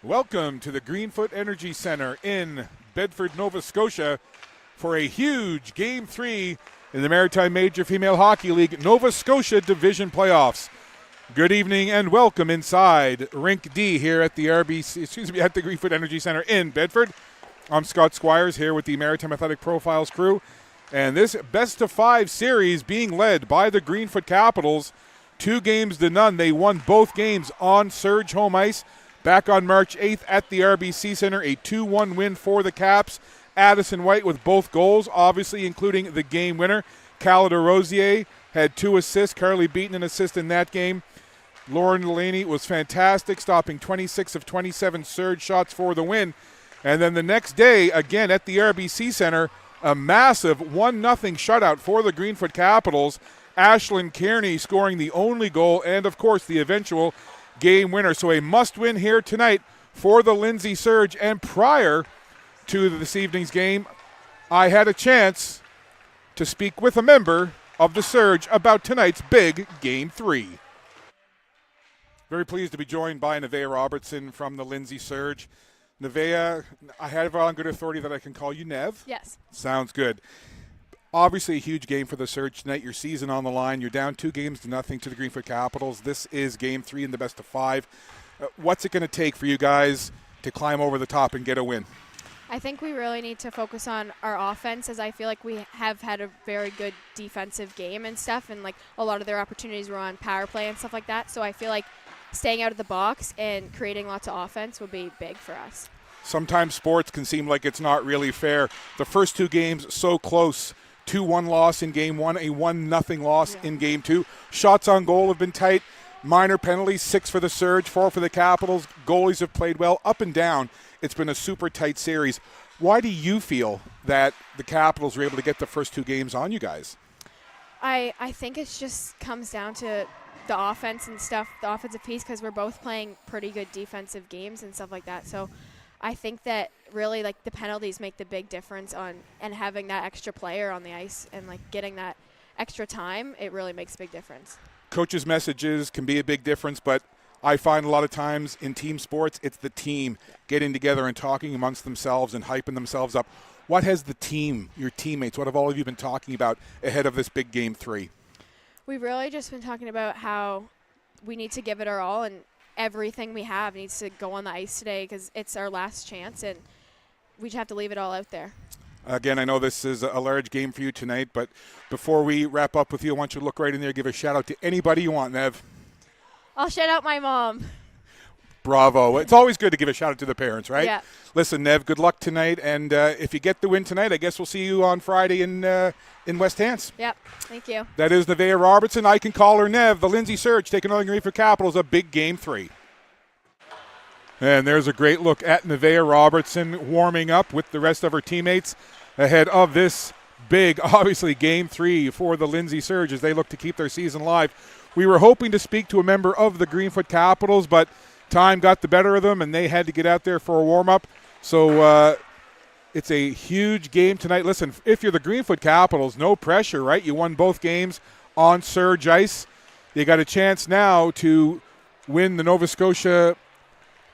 Welcome to the Greenfoot Energy Center in Bedford, Nova Scotia for a huge Game 3 in the Maritime Major Female Hockey League Nova Scotia Division Playoffs. Good evening and welcome inside Rink D here at the at the Greenfoot Energy Center in Bedford. I'm Scott Squires here with the Maritime Athletic Profiles crew, and this best-of-5 series being led by the Greenfoot Capitals, 2-0. They won both games on Surge home ice back on March 8th at the RBC Center, a 2-1 win for the Caps. Addison White with both goals, obviously including the game winner. Calida Rosier had 2 assists. Carly Beaton an assist in that game. Lauren Delaney was fantastic, stopping 26 of 27 Surge shots for the win. And then the next day, again at the RBC Center, a massive 1-0 shutout for the Greenfoot Capitals. Ashlyn Kearney scoring the only goal and, of course, the eventual game winner. So a must-win here tonight for the Lindsay Surge. And prior to this evening's game, I had a chance to speak with a member of the Surge about tonight's big Game 3. Very pleased to be joined by Nevaeh Robertson from the Lindsay Surge. Nevaeh, I have it on good authority that I can call you Nev. Yes. Sounds good. Obviously a huge game for the Surge tonight. Your season on the line. You're down 2-0 to the Greenfoot Capitals. This is Game 3 in the best of 5. What's it going to take for you guys to climb over the top and get a win? I think we really need to focus on our offense, as I feel like we have had a very good defensive game and stuff, and like a lot of their opportunities were on power play and stuff like that. So I feel like staying out of the box and creating lots of offense would be big for us. Sometimes sports can seem like it's not really fair. The first 2 games so close. 2-1 loss in Game 1, a 1-0 loss in Game 2. Shots on goal have been tight. Minor penalties, 6 for the Surge, 4 for the Capitals. Goalies have played well. Up and down, it's been a super tight series. Why do you feel that the Capitals were able to get the first 2 games on you guys? I think it just comes down to the offense and stuff, the offensive piece, because we're both playing pretty good defensive games and stuff like that. So I think that really like the penalties make the big difference on, and having that extra player on the ice and like getting that extra time, it really makes a big difference. Coaches' messages can be a big difference, but I find a lot of times in team sports, it's the team getting together and talking amongst themselves and hyping themselves up. What has the team, your teammates, what have all of you been talking about ahead of this big Game 3? We've really just been talking about how we need to give it our all, and everything we have needs to go on the ice today because it's our last chance, and we just have to leave it all out there. Again, I know this is a large game for you tonight, but before we wrap up with you, I want you to look right in there, give a shout-out to anybody you want, Nev. I'll shout out my mom. Bravo. It's always good to give a shout-out to the parents, right? Yeah. Listen, Nev, good luck tonight, and if you get the win tonight, I guess we'll see you on Friday in West Hants. Yep. Thank you. That is Nevaeh Robertson. I can call her Nev. The Lindsay Surge taking on the Greenfoot Capitals, a big Game 3. And there's a great look at Nevaeh Robertson warming up with the rest of her teammates ahead of this big, obviously, Game 3 for the Lindsay Surge as they look to keep their season alive. We were hoping to speak to a member of the Greenfoot Capitals, but time got the better of them, and they had to get out there for a warm-up. So it's a huge game tonight. Listen, if you're the Greenfoot Capitals, no pressure, right? You won both games on Surge ice. You got a chance now to win the Nova Scotia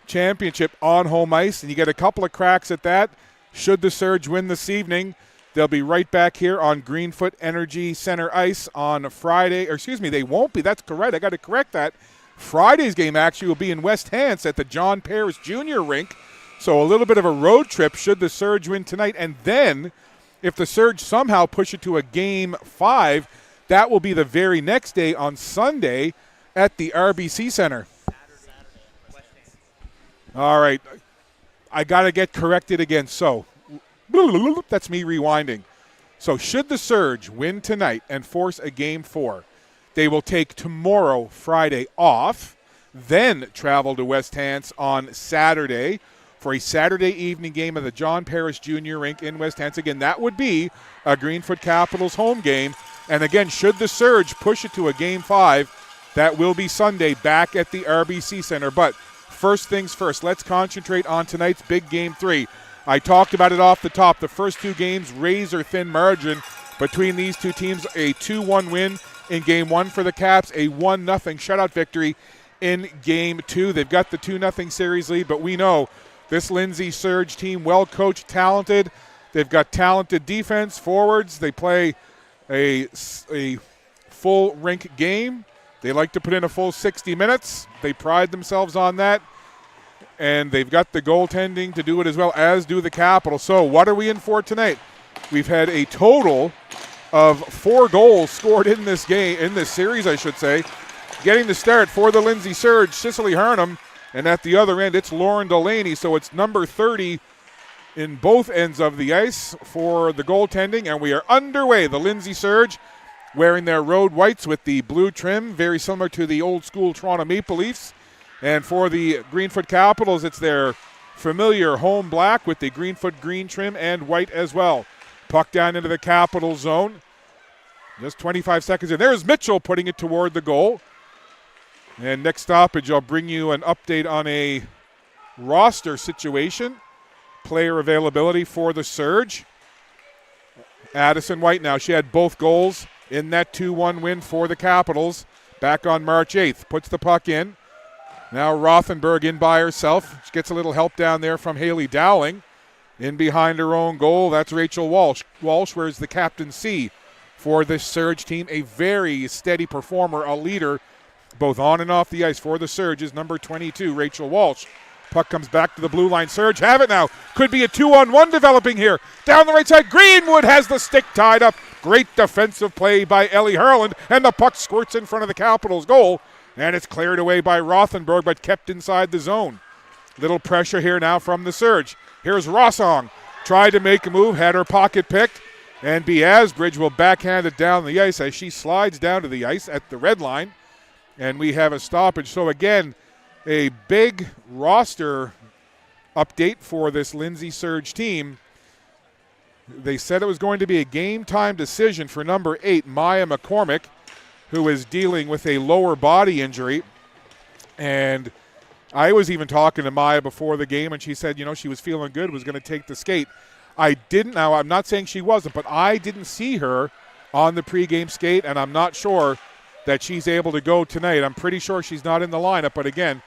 championship on home ice, and you get a couple of cracks at that. Should the Surge win this evening, they'll be right back here on Greenfoot Energy Center ice on Friday. Or excuse me, they won't be. That's correct. I got to correct that. Friday's game actually will be in West Hants at the John Paris Jr. rink. So a little bit of a road trip should the Surge win tonight. And then if the Surge somehow push it to a Game 5, that will be the very next day on Sunday at the RBC Center. All right. I got to get corrected again. So that's me rewinding. So should the Surge win tonight and force a Game 4, they will take tomorrow, Friday, off, then travel to West Hants on Saturday for a Saturday evening game of the John Paris Jr. rink in West Hants. Again, that would be a Greenfoot Capitals home game. And again, should the Surge push it to a Game 5, that will be Sunday back at the RBC Center. But first things first, let's concentrate on tonight's big Game 3. I talked about it off the top. The first two games, razor-thin margin between these two teams. A 2-1 win in Game 1 for the Caps, a 1-0 shutout victory in Game 2. They've got the 2-0 series lead, but we know this Lindsay Surge team, well-coached, talented. They've got talented defense, forwards. They play a full rink game. They like to put in a full 60 minutes. They pride themselves on that. And they've got the goaltending to do it as well, as do the Capitals. So what are we in for tonight? We've had a total of 4 goals scored in this game, in this series, I should say. Getting the start for the Lindsay Surge, Cicely Harnham. And at the other end, it's Lauren Delaney. So it's number 30 in both ends of the ice for the goaltending. And we are underway. The Lindsay Surge wearing their road whites with the blue trim, very similar to the old school Toronto Maple Leafs. And for the Greenfoot Capitals, it's their familiar home black with the Greenfoot green trim and white as well. Puck down into the Capital zone. Just 25 seconds in. There's Mitchell putting it toward the goal. And next stoppage, I'll bring you an update on a roster situation. Player availability for the Surge. Addison White now. She had both goals in that 2-1 win for the Capitals back on March 8th. Puts the puck in. Now Rothenberg in by herself. She gets a little help down there from Haley Dowling. In behind her own goal, that's Rachel Walsh. Walsh wears the captaincy for this Surge team. A very steady performer, a leader, both on and off the ice for the Surge is number 22, Rachel Walsh. Puck comes back to the blue line. Surge have it now. Could be a 2-on-1 developing here. Down the right side, Greenwood has the stick tied up. Great defensive play by Ellie Harland, and the puck squirts in front of the Capitals' goal. And it's cleared away by Rothenberg, but kept inside the zone. Little pressure here now from the Surge. Here's Rossong. Tried to make a move, had her pocket picked, and Biazbridge will backhand it down the ice as she slides down to the ice at the red line. And we have a stoppage. So again, a big roster update for this Lindsay Surge team. They said it was going to be a game-time decision for number 8, Maya McCormick, who is dealing with a lower body injury. And I was even talking to Maya before the game, and she said, she was feeling good, was going to take the skate. Now, I'm not saying she wasn't, but I didn't see her on the pregame skate, and I'm not sure that she's able to go tonight. I'm pretty sure she's not in the lineup, but again,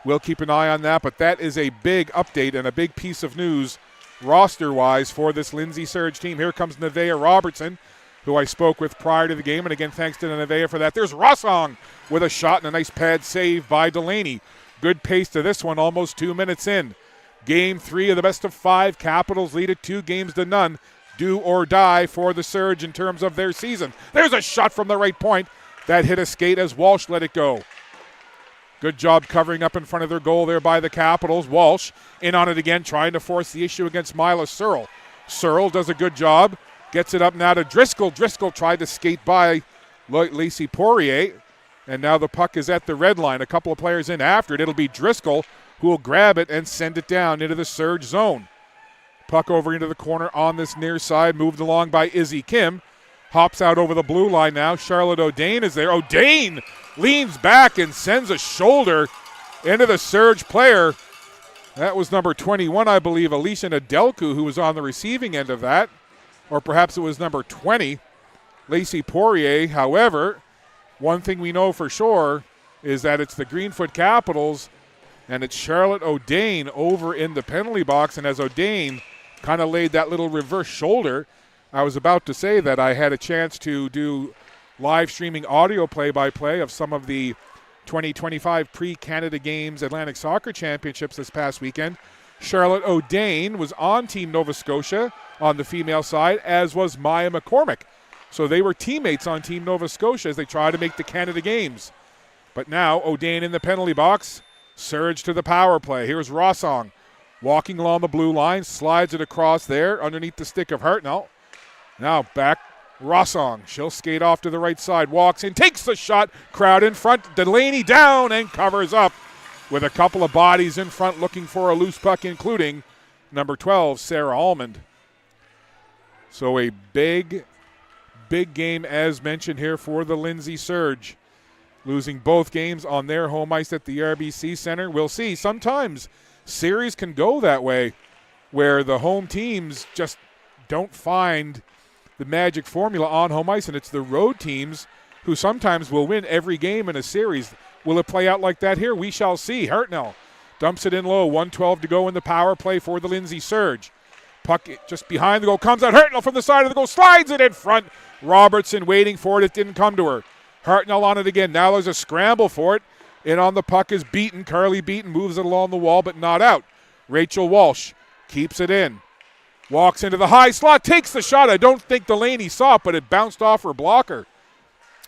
we'll keep an eye on that. But that is a big update and a big piece of news roster-wise for this Lindsay Surge team. Here comes Nevaeh Robertson, who I spoke with prior to the game. And again, thanks to Nevaeh for that. There's Rossong with a shot and a nice pad save by Delaney. Good pace to this one, almost 2 minutes in. Game 3 of the best of 5. Capitals lead it 2-0. Do or die for the Surge in terms of their season. There's a shot from the right point. That hit a skate as Walsh let it go. Good job covering up in front of their goal there by the Capitals. Walsh in on it again, trying to force the issue against Mila Searle. Searle does a good job. Gets it up now to Driscoll. Driscoll tried to skate by Lacey Poirier. And now the puck is at the red line. A couple of players in after it. It'll be Driscoll who will grab it and send it down into the Surge zone. Puck over into the corner on this near side. Moved along by Izzy Kim. Hops out over the blue line now. Charlotte O'Dane is there. O'Dane leans back and sends a shoulder into the Surge player. That was number 21, I believe, Alicia Nadelku, who was on the receiving end of that. Or perhaps it was number 20, Lacey Poirier. However, one thing we know for sure is that it's the Greenfoot Capitals, and it's Charlotte O'Dane over in the penalty box. And as O'Dane kind of laid that little reverse shoulder, I was about to say that I had a chance to do live streaming audio play-by-play of some of the 2025 pre-Canada Games Atlantic Soccer Championships this past weekend. Charlotte O'Dane was on Team Nova Scotia on the female side, as was Maya McCormick. So they were teammates on Team Nova Scotia as they try to make the Canada Games. But now O'Dane in the penalty box, Surge to the power play. Here's Rossong walking along the blue line, slides it across there underneath the stick of Hartnell. Now back, Rossong. She'll skate off to the right side, walks in, takes the shot. Crowd in front. Delaney down and covers up with a couple of bodies in front looking for a loose puck, including number 12, Sarah Almond. So a big game, as mentioned here, for the Lindsay Surge. Losing both games on their home ice at the RBC Center. We'll see. Sometimes series can go that way, where the home teams just don't find the magic formula on home ice, and it's the road teams who sometimes will win every game in a series. Will it play out like that here? We shall see. Hartnell dumps it in low. 1:12 to go in the power play for the Lindsay Surge. Puck just behind the goal. Comes out. Hartnell from the side of the goal. Slides it in front. Robertson waiting for it. It didn't come to her. Hartnell on it again. Now there's a scramble for it. In on the puck is Beaton. Carly Beaton moves it along the wall, but not out. Rachel Walsh keeps it in. Walks into the high slot. Takes the shot. I don't think Delaney saw it, but it bounced off her blocker.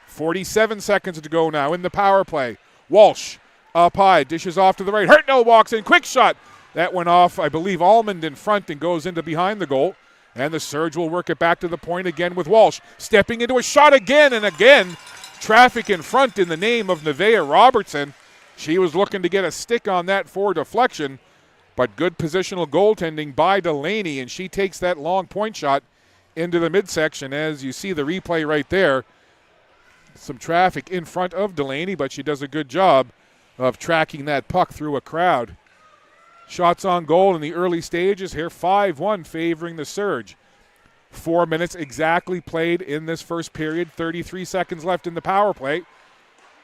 47 seconds to go now in the power play. Walsh up high. Dishes off to the right. Hartnell walks in. Quick shot. That went off, I believe, Almond in front and goes into behind the goal. And the Surge will work it back to the point again with Walsh. Stepping into a shot again and again. Traffic in front in the name of Nevaeh Robertson. She was looking to get a stick on that for deflection, but good positional goaltending by Delaney, and she takes that long point shot into the midsection. As you see the replay right there, some traffic in front of Delaney, but she does a good job of tracking that puck through a crowd. Shots on goal in the early stages here, 5-1 favoring the Surge. 4 minutes exactly played in this first period. 33 seconds left in the power play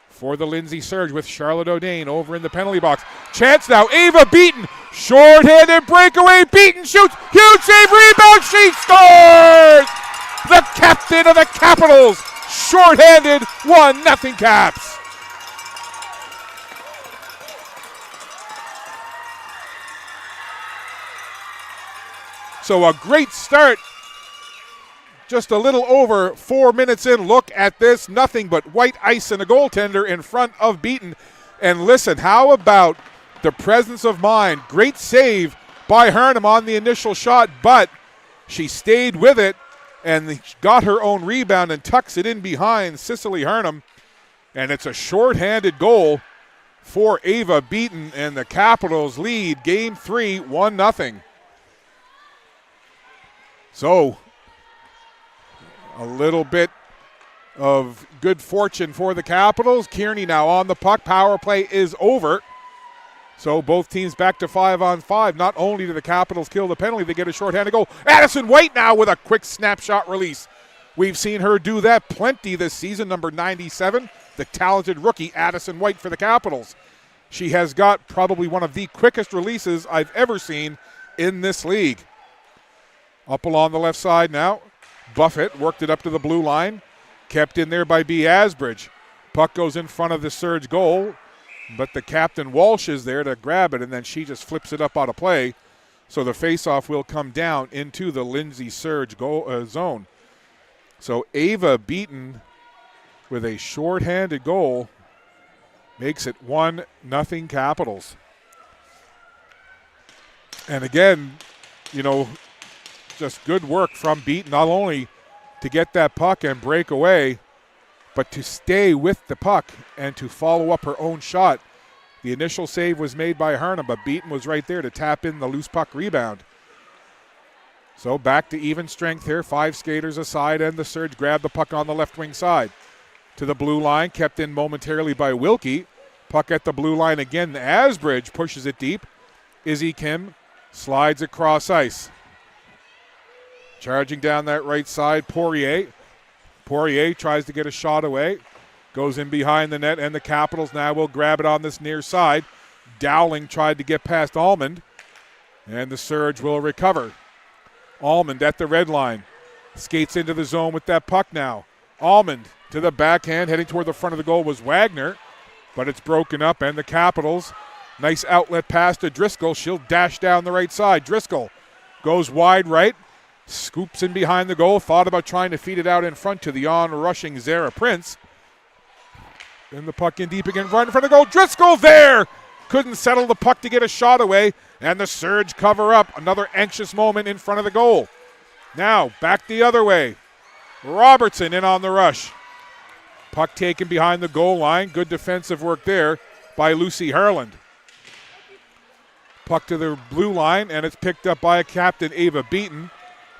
for the Lindsay Surge with Charlotte O'Dane over in the penalty box. Chance now, Ava Beaton, short-handed breakaway, Beaton shoots, huge save, rebound, she scores! The captain of the Capitals, short-handed, 1-0 Caps. So a great start. Just a little over 4 minutes in. Look at this. Nothing but white ice and a goaltender in front of Beaton. And listen, how about the presence of mind? Great save by Hernam on the initial shot, but she stayed with it and got her own rebound and tucks it in behind Cicely Hernam. And it's a shorthanded goal for Ava Beaton, and the Capitals lead Game 3, 1-0. So a little bit of good fortune for the Capitals. Kearney now on the puck. Power play is over. So both teams back to 5-on-5. Not only do the Capitals kill the penalty, they get a shorthanded goal. Addison White now with a quick snapshot release. We've seen her do that plenty this season, number 97 the talented rookie Addison White for the Capitals. She has got probably one of the quickest releases I've ever seen in this league. Up along the left side now. Buffett worked it up to the blue line. Kept in there by B. Asbridge. Puck goes in front of the Surge goal, but the captain Walsh is there to grab it, and then she just flips it up out of play. So the faceoff will come down into the Lindsay Surge goal zone. So Ava Beaton with a shorthanded goal makes it 1-0 Capitals. And again, just good work from Beaton, not only to get that puck and break away, but to stay with the puck and to follow up her own shot. The initial save was made by Harnum, but Beaton was right there to tap in the loose puck rebound. So back to even strength here. 5 skaters aside, and the Surge grab the puck on the left wing side. To the blue line, kept in momentarily by Wilkie. Puck at the blue line again. Asbridge pushes it deep. Izzy Kim slides across ice. Charging down that right side, Poirier. Poirier tries to get a shot away. Goes in behind the net, and the Capitals now will grab it on this near side. Dowling tried to get past Almond, and the Surge will recover. Almond at the red line. Skates into the zone with that puck now. Almond to the backhand, heading toward the front of the goal was Wagner, but it's broken up, and the Capitals, nice outlet pass to Driscoll. She'll dash down the right side. Driscoll goes wide right, scoops in behind the goal, thought about trying to feed it out in front to the on-rushing Zara Prince. And the puck in deep again, right in front of the goal. Driscoll there! Couldn't settle the puck to get a shot away, and the Surge cover up. Another anxious moment in front of the goal. Now, back the other way. Robertson in on the rush. Puck taken behind the goal line. Good defensive work there by Lucy Harland. Puck to the blue line, and it's picked up by a captain, Ava Beaton,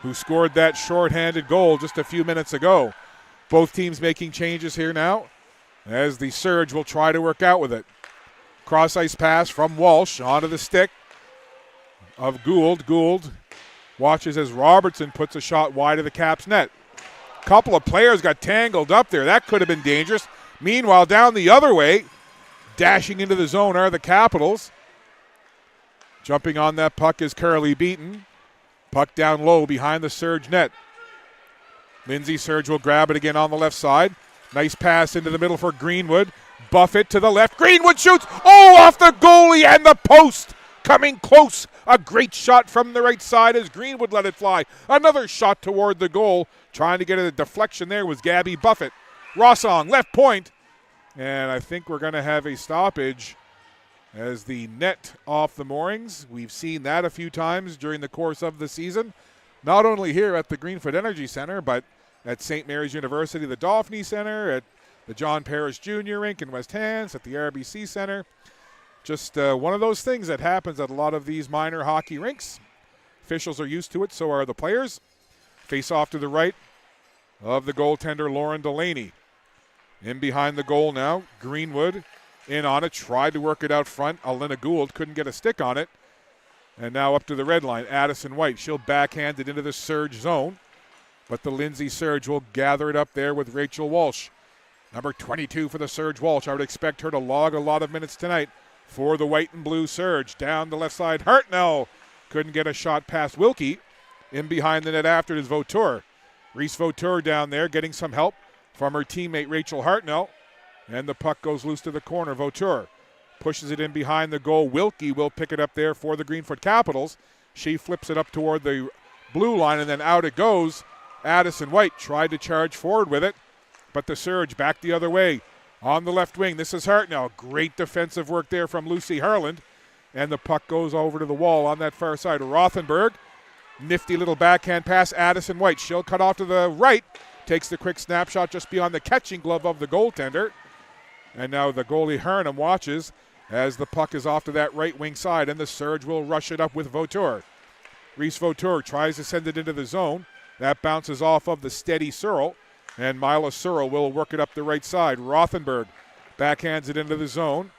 who scored that shorthanded goal just a few minutes ago. Both teams making changes here now, as the Surge will try to work out with it. Cross-ice pass from Walsh onto the stick of Gould. Gould watches as Robertson puts a shot wide of the Caps net. Couple of players got tangled up there. That could have been dangerous. Meanwhile, down the other way, dashing into the zone are the Capitals. Jumping on that puck is Carly Beaton. Puck down low behind the Surge net. Lindsay Surge will grab it again on the left side. Nice pass into the middle for Greenwood. Buffett to the left. Greenwood shoots. Oh, off the goalie and the post. Coming close. A great shot from the right side as Greenwood let it fly. Another shot toward the goal. Trying to get a deflection there was Gabby Buffett. Rossong, left point. And I think we're going to have a stoppage as the net off the moorings. We've seen that a few times during the course of the season. Not only here at the Greenfoot Energy Center, but at St. Mary's University, the Dauphin Center, at the John Parrish Jr. rink in West Hants, at the RBC Center. Just one of those things that happens at a lot of these minor hockey rinks. Officials are used to it, so are the players. Face off to the right of the goaltender, Lauren Delaney. In behind the goal now, Greenwood in on it, tried to work it out front. Alina Gould couldn't get a stick on it. And now up to the red line, Addison White. She'll backhand it into the Surge zone, but the Lindsay Surge will gather it up there with Rachel Walsh. Number 22 for the Surge, Walsh. I would expect her to log a lot of minutes tonight for the white and blue Surge. Down the left side, Hartnell couldn't get a shot past Wilkie. In behind the net after it is Vautour. Reese Vautour down there getting some help from her teammate Rachel Hartnell. And the puck goes loose to the corner. Vautour pushes it in behind the goal. Wilkie will pick it up there for the Greenfoot Capitals. She flips it up toward the blue line, and then out it goes. Addison White tried to charge forward with it, but the Surge back the other way. On the left wing, this is Hartnell. Great defensive work there from Lucy Harland. And the puck goes over to the wall on that far side. Rothenberg, nifty little backhand pass. Addison White, she'll cut off to the right. Takes the quick snapshot just beyond the catching glove of the goaltender. And now the goalie Harnum watches as the puck is off to that right wing side, and the Surge will rush it up with Vautour. Reese Vautour tries to send it into the zone. That bounces off of the steady Searle, and Mila Searle will work it up the right side. Rothenberg backhands it into the zone.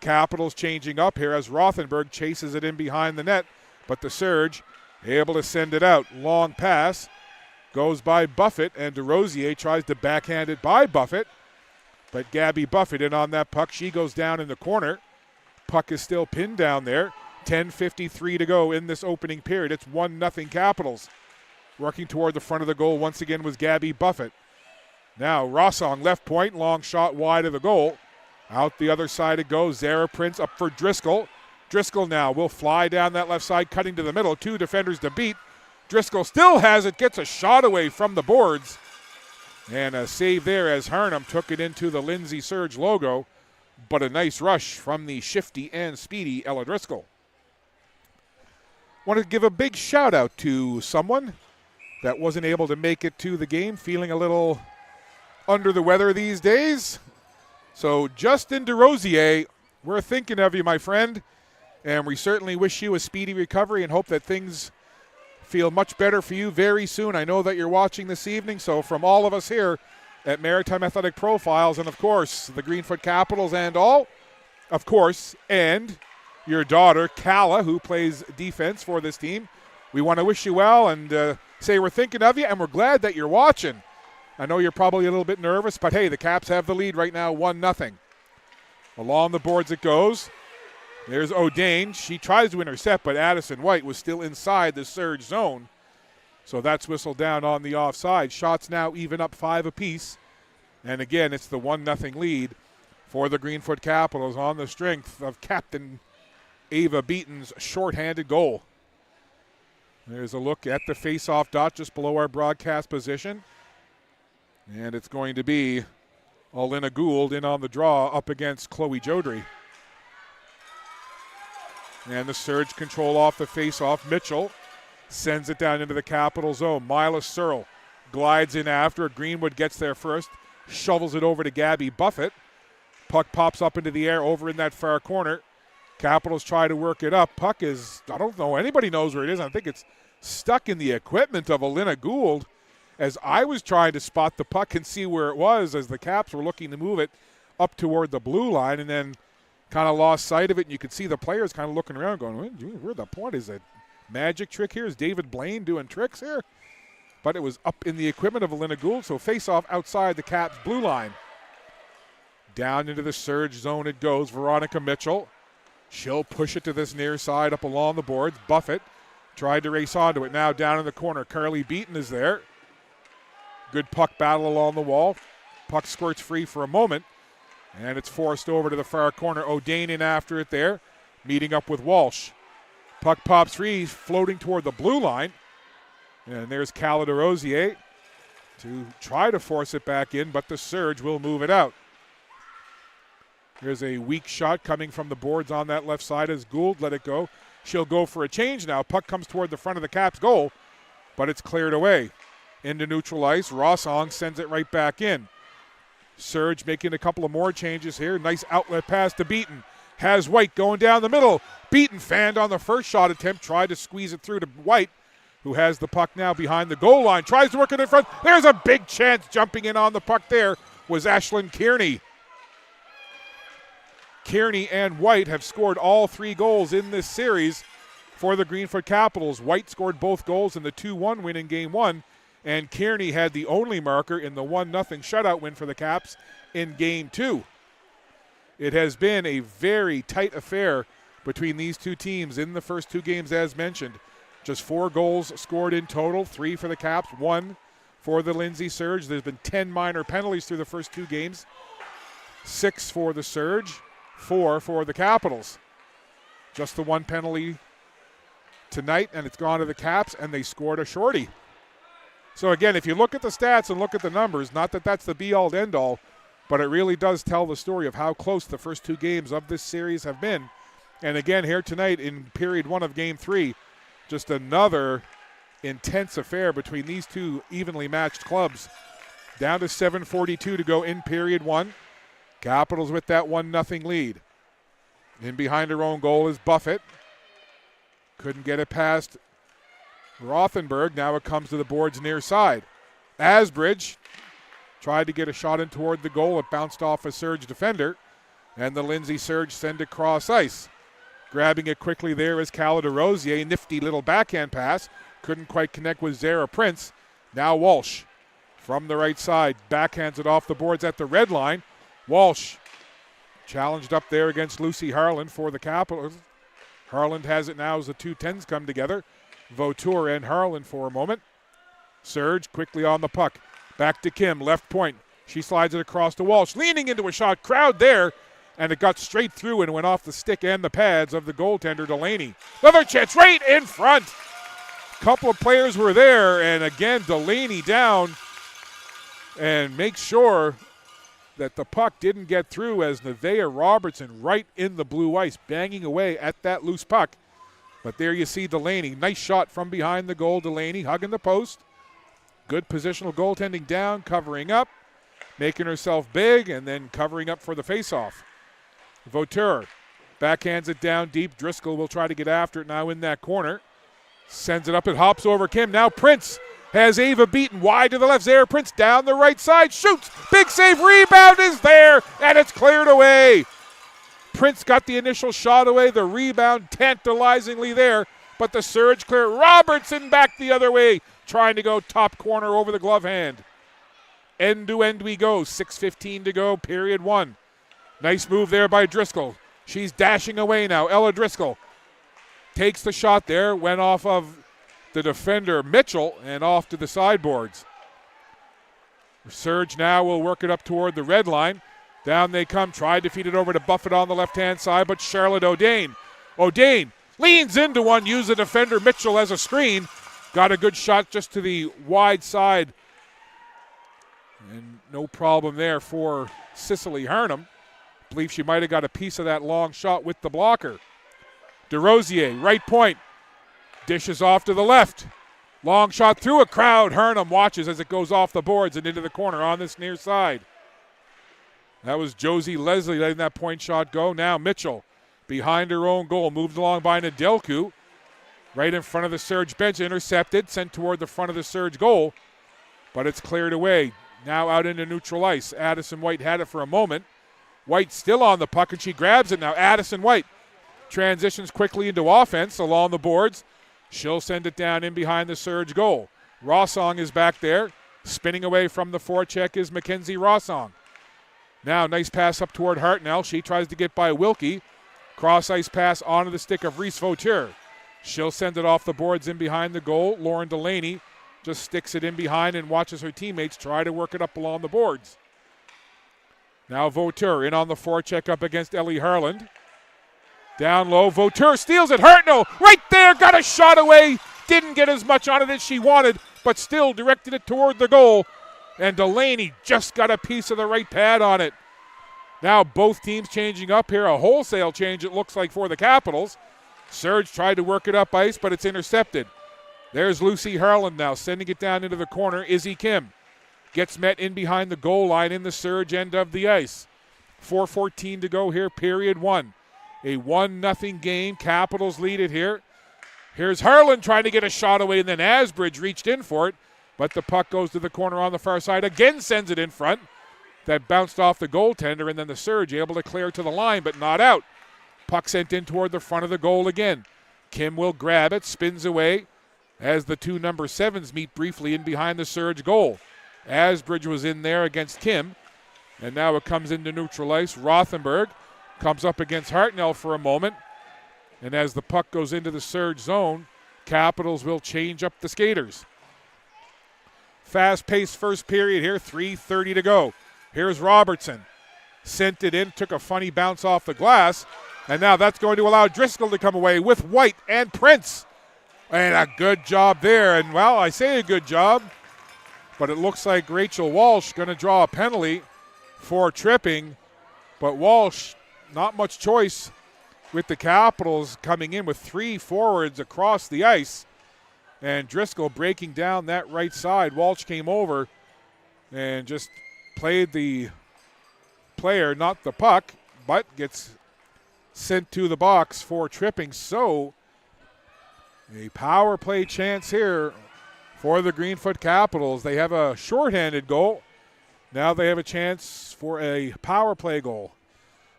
Capitals changing up here as Rothenberg chases it in behind the net, but the Surge able to send it out. Long pass goes by Buffett, and DeRosier tries to backhand it by Buffett. But Gabby Buffett in on that puck. She goes down in the corner. Puck is still pinned down there. 10:53 to go in this opening period. It's 1-0 Capitals. Working toward the front of the goal once again was Gabby Buffett. Now Rossong left point, long shot wide of the goal. Out the other side it goes. Zara Prince up for Driscoll. Driscoll now will fly down that left side, cutting to the middle. 2 defenders to beat. Driscoll still has it, gets a shot away from the boards. And a save there as Harnham took it into the Lindsay Surge logo. But a nice rush from the shifty and speedy Ella Driscoll. Want to give a big shout out to someone that wasn't able to make it to the game, feeling a little under the weather these days. So Justin DeRosier, we're thinking of you, my friend, and we certainly wish you a speedy recovery and hope that things feel much better for you very soon. I know that you're watching this evening, so from all of us here at Maritime Athletic Profiles and, of course, the Greenfoot Capitals and all, of course, and your daughter, Kala, who plays defense for this team, we want to wish you well and say we're thinking of you and we're glad that you're watching. I know you're probably a little bit nervous, but hey, the Caps have the lead right now, 1-0. Along the boards it goes. There's O'Dane. She tries to intercept, but Addison White was still inside the Surge zone. So that's whistled down on the offside. Shots now even up 5 apiece. And again, it's the 1-0 lead for the Greenfoot Capitals on the strength of Captain Ava Beaton's shorthanded goal. There's a look at the face-off dot just below our broadcast position. And it's going to be Alina Gould in on the draw up against Chloe Jodry. And the Surge control off the face-off. Mitchell sends it down into the Capital zone. Mila Searle glides in after. Greenwood gets there first. Shovels it over to Gabby Buffett. Puck pops up into the air over in that far corner. Capitals try to work it up. Puck is, I don't know, anybody knows where it is. I think it's stuck in the equipment of Alina Gould. As I was trying to spot the puck and see where it was as the Caps were looking to move it up toward the blue line and then kind of lost sight of it. And you could see the players kind of looking around going, where the point is it? Magic trick here? Is David Blaine doing tricks here? But it was up in the equipment of Alina Gould, so face-off outside the Caps' blue line. Down into the Surge zone it goes. Veronica Mitchell. She'll push it to this near side up along the boards. Buffett tried to race onto it. Now down in the corner. Carly Beaton is there. Good puck battle along the wall. Puck squirts free for a moment. And it's forced over to the far corner. O'Dane in after it there. Meeting up with Walsh. Puck pops free, floating toward the blue line. And there's Kala DeRosier to try to force it back in, but the Surge will move it out. There's a weak shot coming from the boards on that left side as Gould let it go. She'll go for a change now. Puck comes toward the front of the Caps goal, but it's cleared away. Into neutral ice. Rossong sends it right back in. Surge making a couple of more changes here. Nice outlet pass to Beaton. Has White going down the middle. Beaton fanned on the first shot attempt. Tried to squeeze it through to White, who has the puck now behind the goal line. Tries to work it in front. There's a big chance. Jumping in on the puck there was Ashlyn Kearney. Kearney and White have scored all 3 goals in this series for the Greenfoot Capitals. White scored both goals in the 2-1 win in Game 1, and Kearney had the only marker in the 1-0 shutout win for the Caps in Game 2. It has been a very tight affair between these two teams in the first 2 games, as mentioned. Just 4 goals scored in total, 3 for the Caps, 1 for the Lindsay Surge. There's been 10 minor penalties through the first 2 games, 6 for the Surge, 4 for the Capitals. Just the 1 penalty tonight, and it's gone to the Caps, and they scored a shorty. So again, if you look at the stats and look at the numbers, not that that's the be-all and end-all, but it really does tell the story of how close the first 2 games of this series have been. And again, here tonight in period 1 of Game 3, just another intense affair between these 2 evenly matched clubs. Down to 7:42 to go in period 1. Capitals with that 1-0 lead. In behind her own goal is Buffett. Couldn't get it past Rothenberg. Now it comes to the boards near side. Asbridge tried to get a shot in toward the goal. It bounced off a Surge defender. And the Lindsay Surge send it cross ice. Grabbing it quickly there is Kala DeRosier. Nifty little backhand pass. Couldn't quite connect with Zara Prince. Now Walsh from the right side. Backhands it off the boards at the red line. Walsh challenged up there against Lucy Harland for the Capitals. Harland has it now as the two 10s come together. Vautour and Harland for a moment. Surge quickly on the puck. Back to Kim, left point. She slides it across to Walsh, leaning into a shot. Crowd there, and it got straight through and went off the stick and the pads of the goaltender, Delaney. Another chance right in front. Couple of players were there, and again, Delaney down and makes sure that the puck didn't get through as Nevaeh Robertson right in the blue ice, banging away at that loose puck. But there you see Delaney. Nice shot from behind the goal. Delaney hugging the post. Good positional goaltending down, covering up, making herself big, and then covering up for the faceoff. Vautour backhands it down deep. Driscoll will try to get after it now in that corner. Sends it up. It hops over Kim. Now Prince has Ava beaten wide to the left. Zara Prince down the right side. Shoots. Big save. Rebound is there, and it's cleared away. Prince got the initial shot away. The rebound tantalizingly there, but the Surge clear. Robertson back the other way, trying to go top corner over the glove hand. End to end we go. 6:15 to go, period one. Nice move there by Driscoll. She's dashing away now. Ella Driscoll takes the shot there. Went off of the defender Mitchell and off to the sideboards. Surge now will work it up toward the red line. Down they come. Tried to feed it over to Buffett on the left-hand side, but Charlotte O'Dane. O'Dane leans into one. Use the defender Mitchell as a screen. Got a good shot just to the wide side. And no problem there for Cicely Harnham. Believe she might have got a piece of that long shot with the blocker. DeRosier, right point. Dishes off to the left. Long shot through a crowd. Harnham watches as it goes off the boards and into the corner on this near side. That was Josie Leslie letting that point shot go. Now Mitchell behind her own goal. Moved along by Nedelku. Right in front of the Surge bench. Intercepted. Sent toward the front of the Surge goal. But it's cleared away. Now out into neutral ice. Addison White had it for a moment. White still on the puck, and she grabs it now. Addison White transitions quickly into offense along the boards. She'll send it down in behind the Surge goal. Rossong is back there. Spinning away from the forecheck is Mackenzie Rossong. Now nice pass up toward Hartnell. She tries to get by Wilkie. Cross-ice pass onto the stick of Reese Vautour. She'll send it off the boards in behind the goal. Lauren Delaney just sticks it in behind and watches her teammates try to work it up along the boards. Now Vautour in on the forecheck up against Ellie Harland. Down low, Vautour steals it. Hartnell right there, got a shot away. Didn't get as much on it as she wanted, but still directed it toward the goal. And Delaney just got a piece of the right pad on it. Now both teams changing up here. A wholesale change, it looks like, for the Capitals. Surge tried to work it up ice, but it's intercepted. There's Lucy Harland now, sending it down into the corner. Izzy Kim gets met in behind the goal line in the Surge end of the ice. 4:14 to go here, period one. A 1-0 game. Capitals lead it here. Here's Harland trying to get a shot away, and then Asbridge reached in for it, but the puck goes to the corner on the far side. Again sends it in front. That bounced off the goaltender, and then the Surge able to clear to the line, but not out. Puck sent in toward the front of the goal again. Kim will grab it, spins away as the two number 7s meet briefly in behind the Surge goal. Asbridge was in there against Kim, and now it comes into neutral ice. Rothenberg comes up against Hartnell for a moment, and as the puck goes into the Surge zone, Capitals will change up the skaters. Fast-paced first period here, 3:30 to go. Here's Robertson. Sent it in, took a funny bounce off the glass, and now that's going to allow Driscoll to come away with White and Prince. And a good job there, and well, I say a good job, but it looks like Rachel Walsh going to draw a penalty for tripping, but Walsh, not much choice with the Capitals coming in with 3 forwards across the ice, and Driscoll breaking down that right side. Walsh came over and just played the player, not the puck, but gets sent to the box for tripping. So a power play chance here for the Greenfoot Capitals. They have a shorthanded goal. Now they have a chance for a power play goal.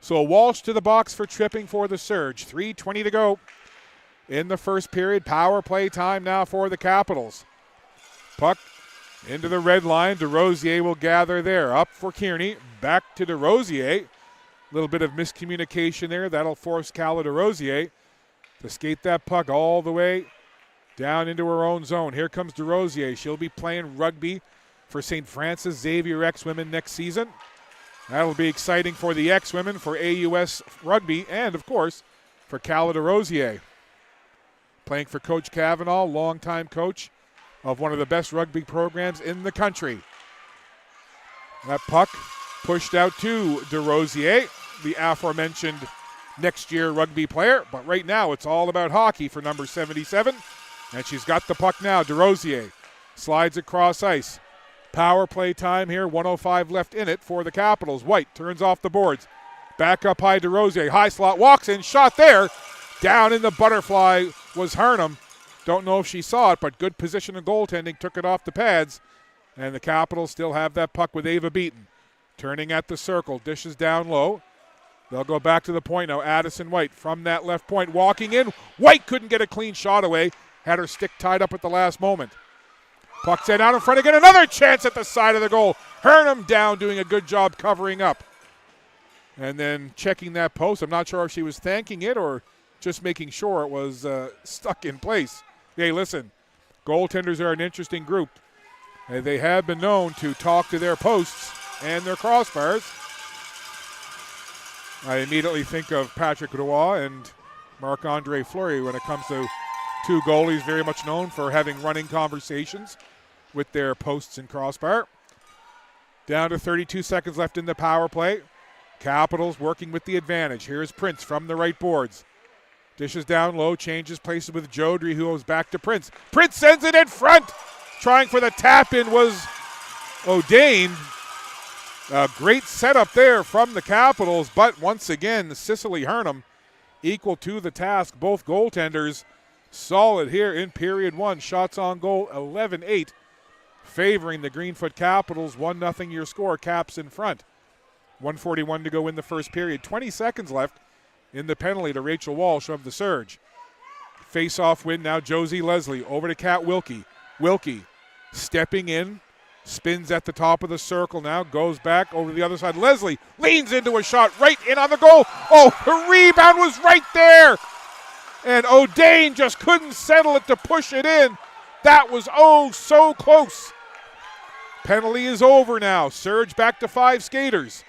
So Walsh to the box for tripping for the Surge. 3:20 to go in the first period. Power play time now for the Capitals. Puck Into the red line, DeRosier will gather there. Up for Kearney, back to DeRosier. A little bit of miscommunication there. That'll force Cala DeRosier to skate that puck all the way down into her own zone. Here comes DeRosier. She'll be playing rugby for St. Francis Xavier X-Women next season. That'll be exciting for the X-Women, for AUS Rugby, and, of course, for Cala DeRosier. Playing for Coach Cavanaugh, longtime coach of one of the best rugby programs in the country. That puck pushed out to DeRosier, the aforementioned next year rugby player. But right now it's all about hockey for number 77. And she's got the puck now. DeRosier slides across ice. Power play time here. 1:05 left in it for the Capitals. White turns off the boards. Back up high DeRosier. High slot, walks in, shot there. Down in the butterfly was Hernum. Don't know if she saw it, but good position of goaltending. Took it off the pads. And the Capitals still have that puck with Ava Beaton. Turning at the circle. Dishes down low. They'll go back to the point now. Addison White from that left point. Walking in. White couldn't get a clean shot away. Had her stick tied up at the last moment. Puck sent out in front again. Another chance at the side of the goal. Hernum down, doing a good job covering up. And then checking that post. I'm not sure if she was thanking it or just making sure it was stuck in place. Hey, listen, goaltenders are an interesting group. They have been known to talk to their posts and their crossbars. I immediately think of Patrick Roy and Marc-Andre Fleury when it comes to two goalies very much known for having running conversations with their posts and crossbar. Down to 32 seconds left in the power play. Capitals working with the advantage. Here's Prince from the right boards. Dishes down low, changes places with Jodry, who goes back to Prince. Prince sends it in front. Trying for the tap-in was O'Dane. A great setup there from the Capitals, but once again, Cicely Hernum equal to the task. Both goaltenders solid here in period one. Shots on goal, 11-8, favoring the Greenfoot Capitals. 1-0 your score, Caps in front. 1:41 to go in the first period. 20 seconds left in the penalty to Rachel Walsh of the Surge. Face-off win now, Josie Leslie over to Kat Wilkie. Wilkie stepping in, spins at the top of the circle now, goes back over to the other side. Leslie leans into a shot right in on the goal. Oh, the rebound was right there. And O'Dane just couldn't settle it to push it in. That was so close. Penalty is over now. Surge back to 5 skaters.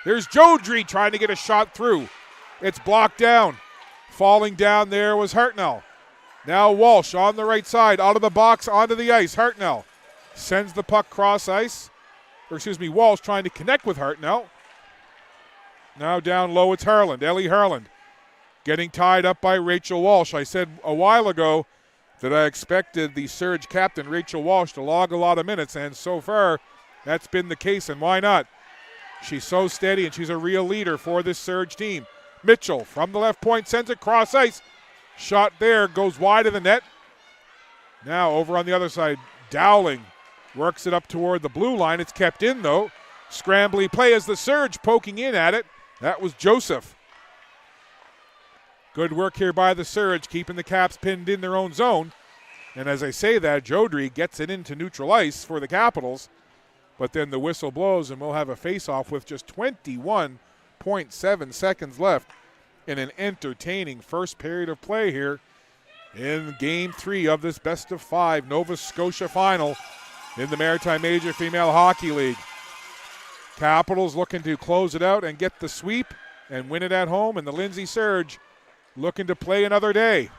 There's Jodry trying to get a shot through. It's blocked down. Falling down there was Hartnell. Now Walsh on the right side, out of the box, onto the ice. Hartnell sends the puck cross ice. Walsh trying to connect with Hartnell. Now down low, it's Harland, Ellie Harland. Getting tied up by Rachel Walsh. I said a while ago that I expected the Surge captain, Rachel Walsh, to log a lot of minutes, and so far that's been the case, and why not? She's so steady, and she's a real leader for this Surge team. Mitchell from the left point sends it cross ice. Shot there, goes wide of the net. Now over on the other side, Dowling works it up toward the blue line. It's kept in though. Scrambly play as the Surge poking in at it. That was Joseph. Good work here by the Surge, keeping the Caps pinned in their own zone. And as I say that, Jodry gets it into neutral ice for the Capitals. But then the whistle blows and we'll have a face-off with just 21.7 seconds left in an entertaining first period of play here in Game 3 of this best-of-5 Nova Scotia final in the Maritime Major Female Hockey League. Capitals looking to close it out and get the sweep and win it at home, and the Lindsay Surge looking to play another day.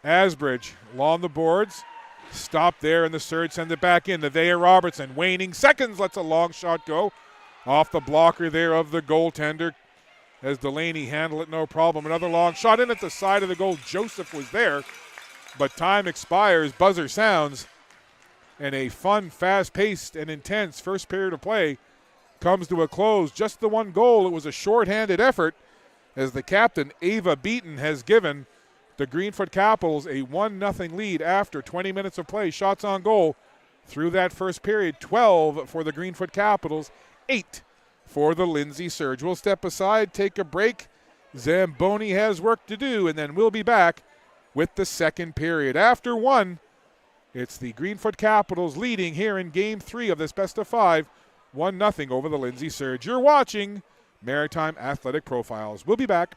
Asbridge along the boards. Stop there, and the Surge send it back in. Nevaeh Robertson, waning seconds, lets a long shot go. Off the blocker there of the goaltender as Delaney handled it no problem. Another long shot in at the side of the goal. Joseph was there, but time expires. Buzzer sounds, and a fun, fast-paced, and intense first period of play comes to a close. Just the one goal. It was a shorthanded effort as the captain, Ava Beaton, has given the Greenfoot Capitals a 1-0 lead after 20 minutes of play. Shots on goal through that first period. 12 for the Greenfoot Capitals, 8 for the Lindsay Surge. We'll step aside, take a break. Zamboni has work to do, and then we'll be back with the second period. After one, It's the Greenfoot Capitals leading here in Game 3 of this best of 5, 1-0 over the Lindsay Surge. You're watching Maritime Athletic Profiles. We'll be back.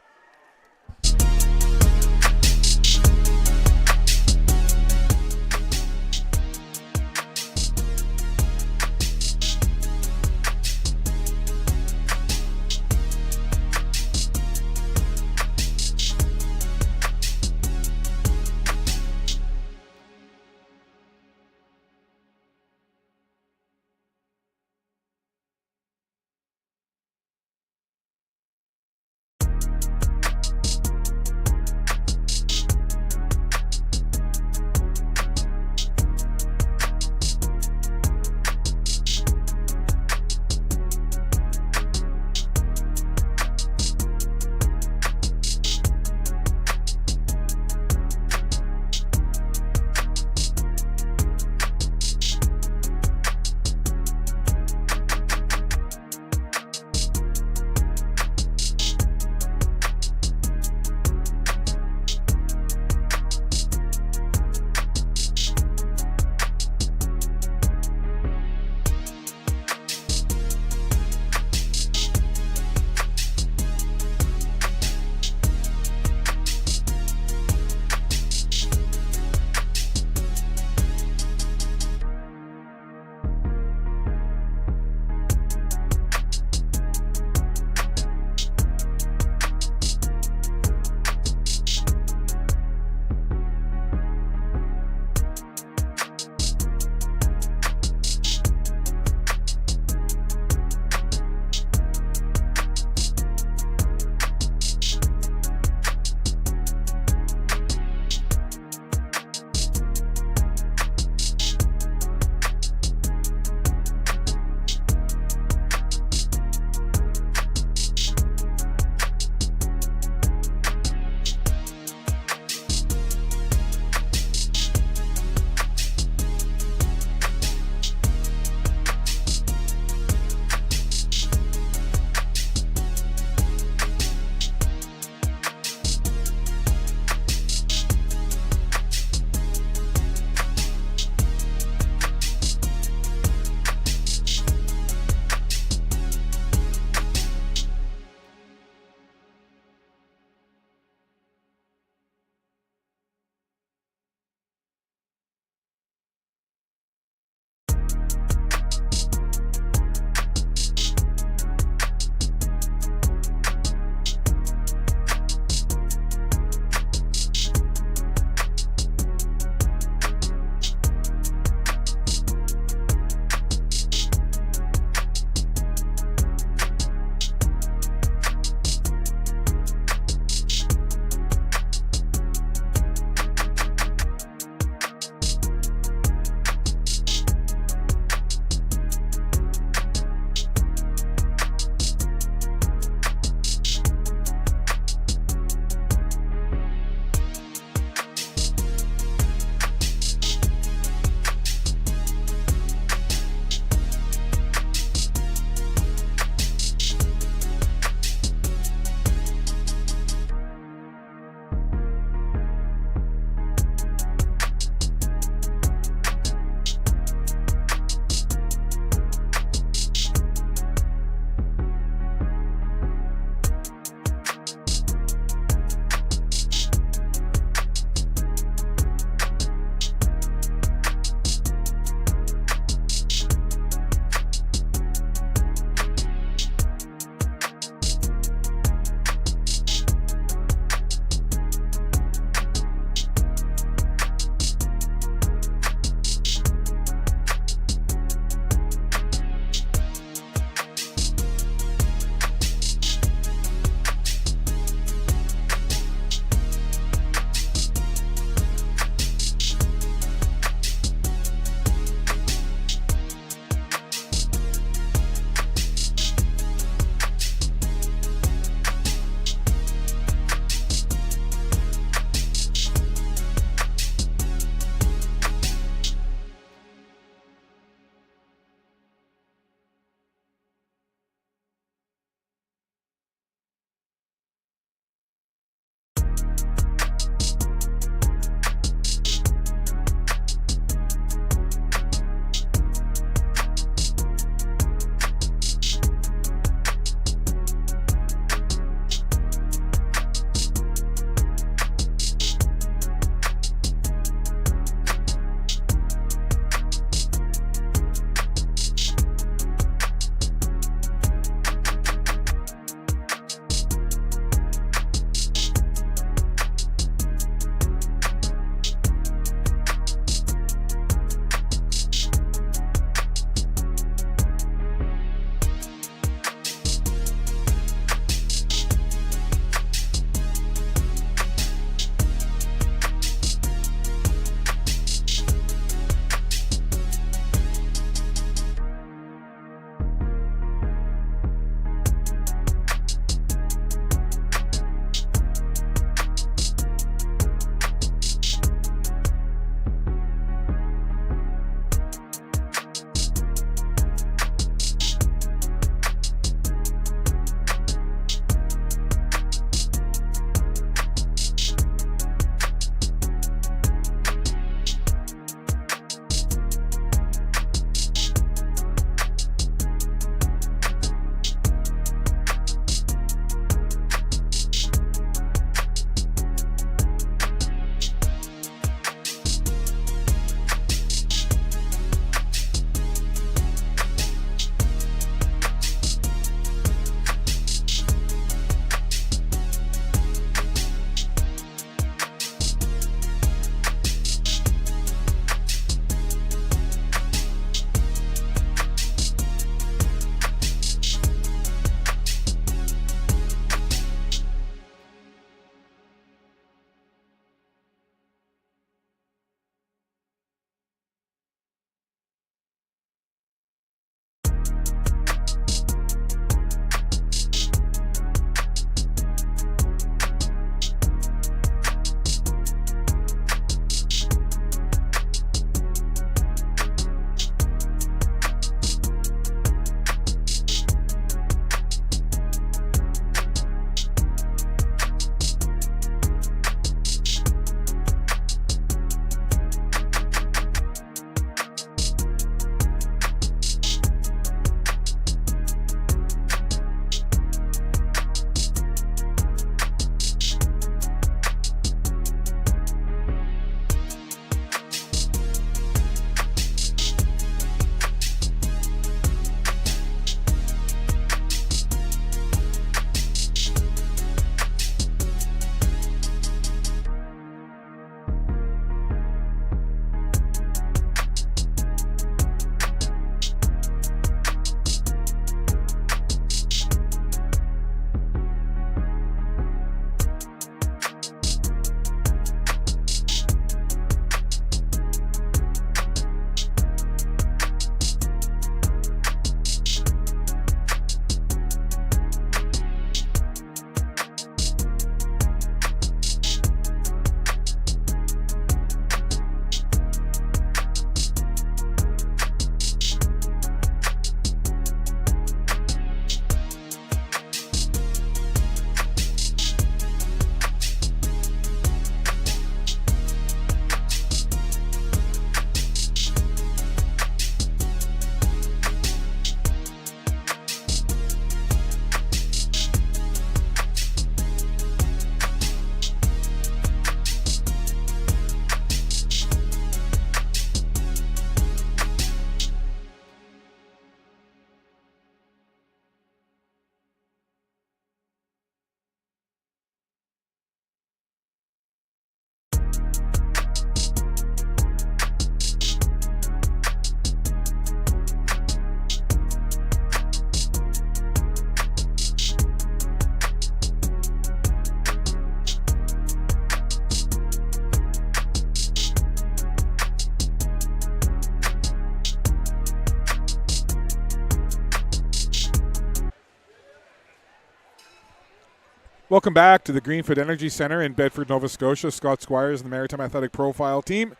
Welcome back to the Greenfoot Energy Center in Bedford, Nova Scotia. Scott Squires and the Maritime Athletic Profile team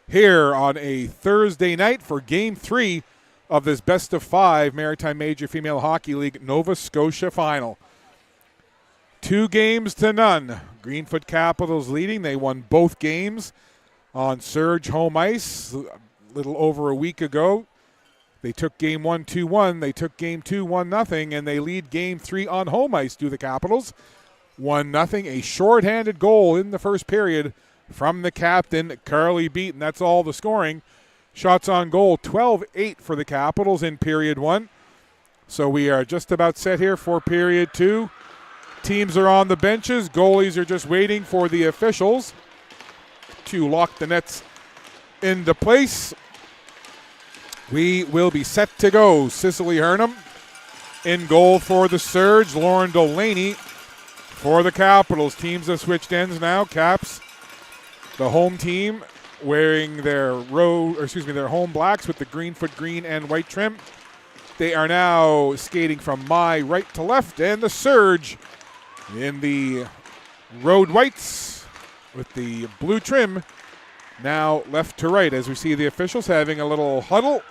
here on a Thursday night for Game 3 of this best-of-5 Maritime Major Female Hockey League Nova Scotia final. 2-0. Greenfoot Capitals leading. They won both games on Surge home ice a little over a week ago. They took Game 1 2-1. They took Game 2 1-0, and they lead Game 3 on home ice to the Capitals. 1-0, a shorthanded goal in the first period from the captain, Carly Beaton. That's all the scoring. Shots on goal, 12-8 for the Capitals in period 1. So we are just about set here for period 2. Teams are on the benches. Goalies are just waiting for the officials to lock the nets into place. We will be set to go. Cicely Hurnham in goal for the Surge. Lauren Delaney for the Capitals. Teams have switched ends now. Caps, the home team, wearing their home blacks with the Greenfoot green and white trim. They are now skating from my right to left, and the Surge in the road whites with the blue trim now left to right, as we see the officials having a little huddle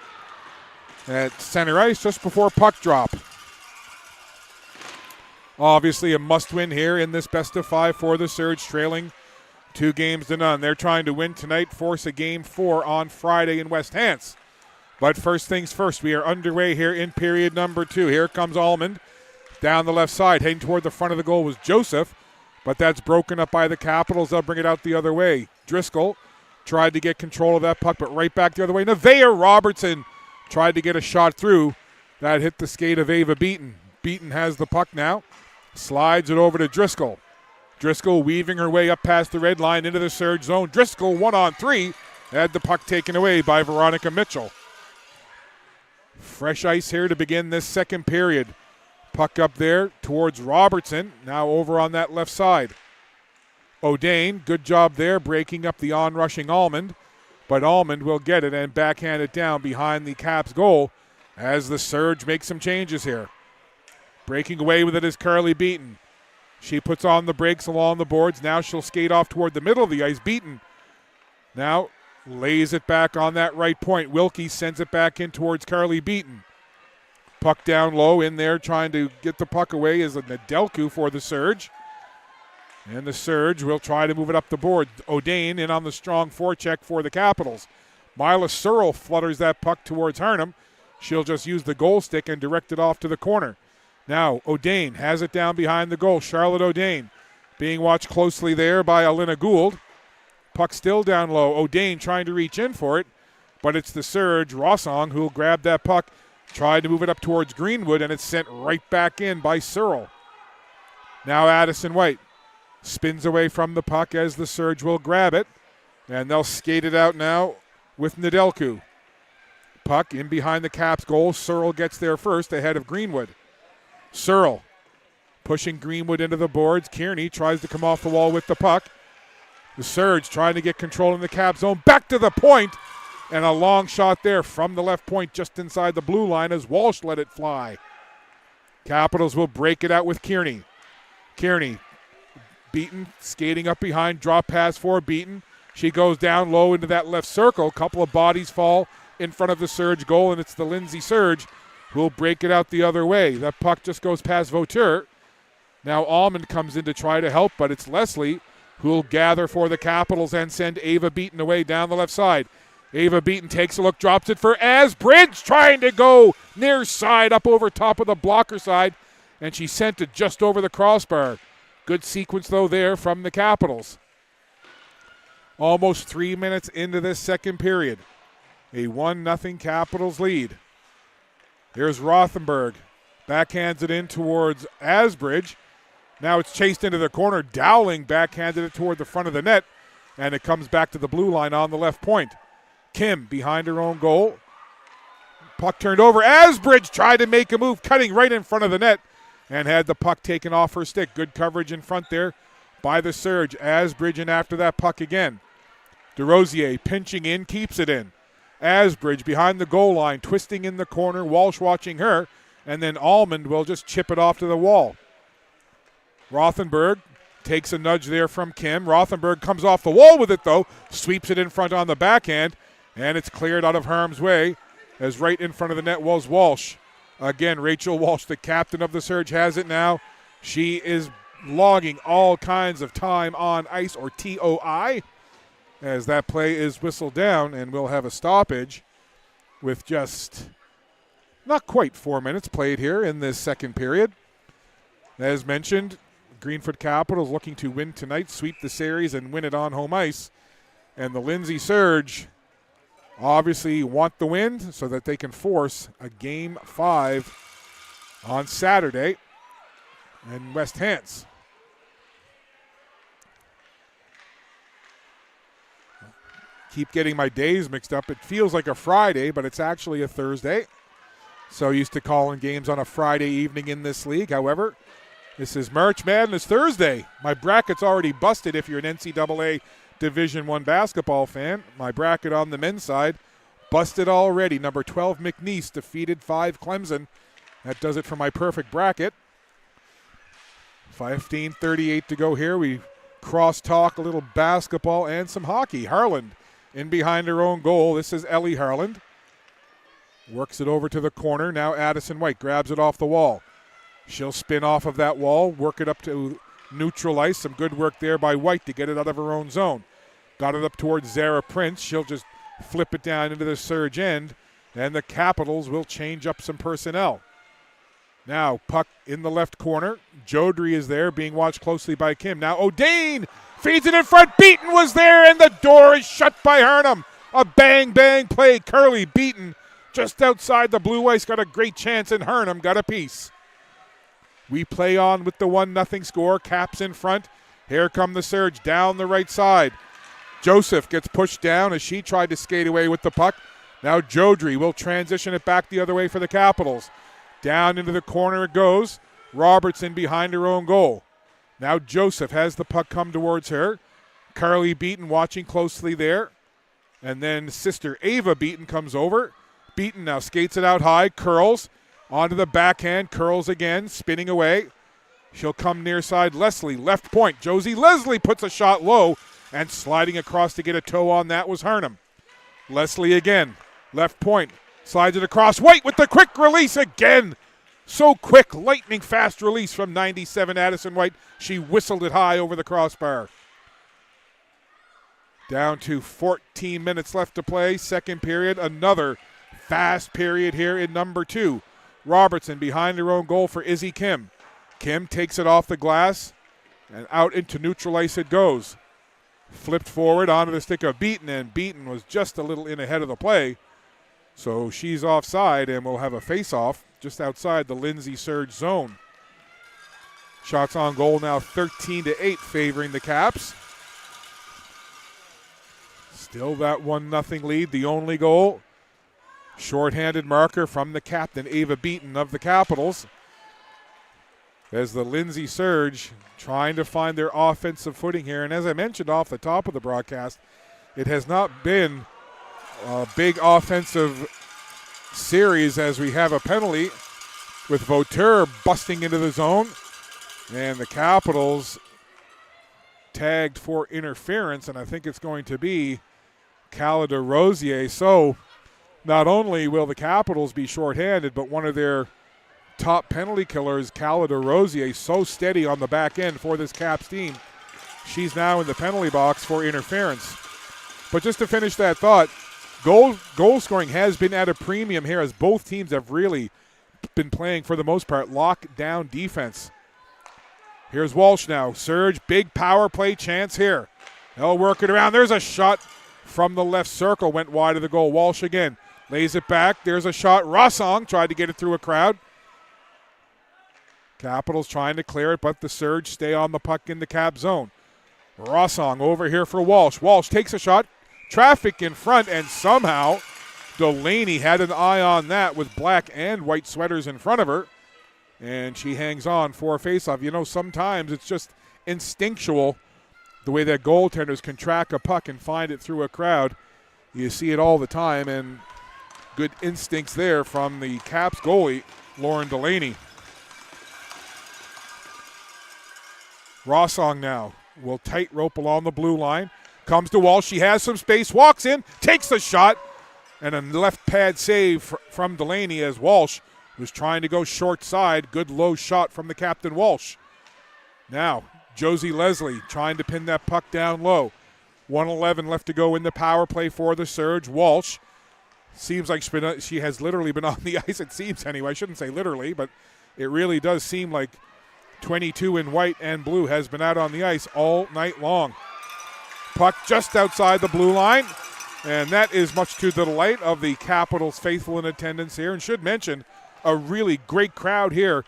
at center ice just before puck drop. Obviously a must-win here in this best-of-5 for the Surge, trailing 2-0. They're trying to win tonight, force a Game 4 on Friday in West Hants. But first things first, we are underway here in period number 2. Here comes Almond down the left side. Heading toward the front of the goal was Joseph, but that's broken up by the Capitals. They'll bring it out the other way. Driscoll tried to get control of that puck, but right back the other way. Nevaeh Robertson tried to get a shot through. That hit the skate of Ava Beaton. Beaton has the puck now. Slides it over to Driscoll. Driscoll weaving her way up past the red line into the Surge zone. Driscoll 1-on-3. Had the puck taken away by Veronica Mitchell. Fresh ice here to begin this second period. Puck up there towards Robertson. Now over on that left side. O'Dane, good job there breaking up the on-rushing Almond. But Almond will get it and backhand it down behind the Caps goal as the Surge makes some changes here. Breaking away with it is Carly Beaton. She puts on the brakes along the boards. Now she'll skate off toward the middle of the ice. Beaton now lays it back on that right point. Wilkie sends it back in towards Carly Beaton. Puck down low in there trying to get the puck away is a Nedelku for the Surge. And the Surge will try to move it up the board. O'Dane in on the strong forecheck for the Capitals. Mila Searle flutters that puck towards Hurnham. She'll just use the goal stick and direct it off to the corner. Now O'Dane has it down behind the goal. Charlotte O'Dane being watched closely there by Alina Gould. Puck still down low. O'Dane trying to reach in for it, but it's the Surge, Rossong, who'll grab that puck, tried to move it up towards Greenwood, and it's sent right back in by Searle. Now Addison White spins away from the puck as the Surge will grab it, and they'll skate it out now with Nedelku. Puck in behind the Caps goal. Searle gets there first ahead of Greenwood. Searle pushing Greenwood into the boards. Kearney tries to come off the wall with the puck. The Surge trying to get control in the Cap zone. Back to the point, and a long shot there from the left point just inside the blue line as Walsh let it fly. Capitals will break it out with Kearney. Kearney, Beaton skating up behind, drop pass for Beaton. She goes down low into that left circle. Couple of bodies fall in front of the Surge goal, and it's the Lindsay Surge who'll break it out the other way. That puck just goes past Vauteur. Now Almond comes in to try to help, but it's Leslie who'll gather for the Capitals and send Ava Beaton away down the left side. Ava Beaton takes a look, drops it for Asbridge, trying to go near side up over top of the blocker side, and she sent it just over the crossbar. Good sequence, though, there from the Capitals. Almost 3 minutes into this second period. A 1-0 Capitals lead. Here's Rothenberg. Backhands it in towards Asbridge. Now it's chased into the corner. Dowling backhanded it toward the front of the net, and it comes back to the blue line on the left point. Kim behind her own goal. Puck turned over. Asbridge tried to make a move, cutting right in front of the net, and had the puck taken off her stick. Good coverage in front there by the Surge. Asbridge in after that puck again. DeRosier pinching in, keeps it in. Asbridge behind the goal line, twisting in the corner. Walsh watching her, and then Almond will just chip it off to the wall. Rothenberg takes a nudge there from Kim. Rothenberg comes off the wall with it, though. Sweeps it in front on the backhand, and it's cleared out of harm's way as right in front of the net was Walsh. Again, Rachel Walsh, the captain of the Surge, has it now. She is logging all kinds of time on ice, or TOI, as that play is whistled down, and we'll have a stoppage with just not quite 4 minutes played here in this second period. As mentioned, Greenfoot Capitals looking to win tonight, sweep the series, and win it on home ice. And the Lindsay Surge obviously want the win so that they can force a Game 5 on Saturday in West Hants. Keep getting my days mixed up. It feels like a Friday, but it's actually a Thursday. So used to calling games on a Friday evening in this league. However, this is March Madness Thursday. My bracket's already busted if you're an NCAA Division I basketball fan. My bracket on the men's side busted already. Number 12 McNeese defeated 5 Clemson. That does it for my perfect bracket. 15:38 to go here. We cross-talk a little basketball and some hockey. Harland in behind her own goal. This is Ellie Harland. Works it over to the corner. Now Addison White grabs it off the wall. She'll spin off of that wall, work it up to neutral ice. Some good work there by White to get it out of her own zone. Got it up towards Zara Prince. She'll just flip it down into the Surge end, and the Capitals will change up some personnel. Now, puck in the left corner. Jodry is there, being watched closely by Kim. Now O'Dane feeds it in front. Beaton was there, and the door is shut by Hurnham. A bang-bang play. Curly Beaton just outside the blue ice got a great chance, and Hurnham got a piece. We play on with the 1-0 score. Caps in front. Here come the Surge down the right side. Joseph gets pushed down as she tried to skate away with the puck. Now Jodry will transition it back the other way for the Capitals. Down into the corner it goes. Robertson behind her own goal. Now Joseph has the puck come towards her. Carly Beaton watching closely there. And then sister Ava Beaton comes over. Beaton now skates it out high, curls. Onto the backhand, curls again, spinning away. She'll come near side. Leslie, left point. Josie Leslie puts a shot low, and sliding across to get a toe on that was Hurnham. Leslie again, left point. Slides it across. White with the quick release again. So quick, lightning fast release from 97 Addison White. She whistled it high over the crossbar. Down to 14 minutes left to play. Second period, another fast period here in number 2. Robertson behind her own goal for Izzy Kim. Kim takes it off the glass, and out into neutral ice it goes. Flipped forward onto the stick of Beaton, and Beaton was just a little in ahead of the play. So she's offside, and we'll have a face-off just outside the Lindsay Surge zone. Shots on goal now 13-8 favoring the Caps. Still that 1-0 lead, the only goal. Shorthanded marker from the captain, Ava Beaton of the Capitals. As the Lindsay Surge trying to find their offensive footing here. And as I mentioned off the top of the broadcast, it has not been a big offensive series as we have a penalty with Vauteur busting into the zone. And the Capitals tagged for interference, and I think it's going to be Calada Rosier. So not only will the Capitals be shorthanded, but one of their top penalty killers, Calada Rosier, so steady on the back end for this Caps team. She's now in the penalty box for interference. But just to finish that thought, goal scoring has been at a premium here as both teams have really been playing, for the most part, lockdown defense. Here's Walsh now. Surge, big power play chance here. They'll work it around. There's a shot from the left circle, went wide of the goal. Walsh again. Lays it back. There's a shot. Rossong tried to get it through a crowd. Capitals trying to clear it, but the Surge stay on the puck in the Cap zone. Rossong over here for Walsh. Walsh takes a shot. Traffic in front, and somehow Delaney had an eye on that with black and white sweaters in front of her. And she hangs on for a faceoff. You know, sometimes it's just instinctual the way that goaltenders can track a puck and find it through a crowd. You see it all the time, and good instincts there from the Caps goalie, Lauren Delaney. Rossong now will tightrope along the blue line. Comes to Walsh. She has some space. Walks in. Takes the shot. And a left pad save from Delaney as Walsh was trying to go short side. Good low shot from the captain, Walsh. Now, Josie Leslie trying to pin that puck down low. 1:11 left to go in the power play for the Surge. Walsh seems like she has literally been on the ice. It seems anyway. I shouldn't say literally, but it really does seem like 22 in white and blue has been out on the ice all night long. Puck just outside the blue line, and that is much to the delight of the Capitals faithful in attendance here. And should mention, a really great crowd here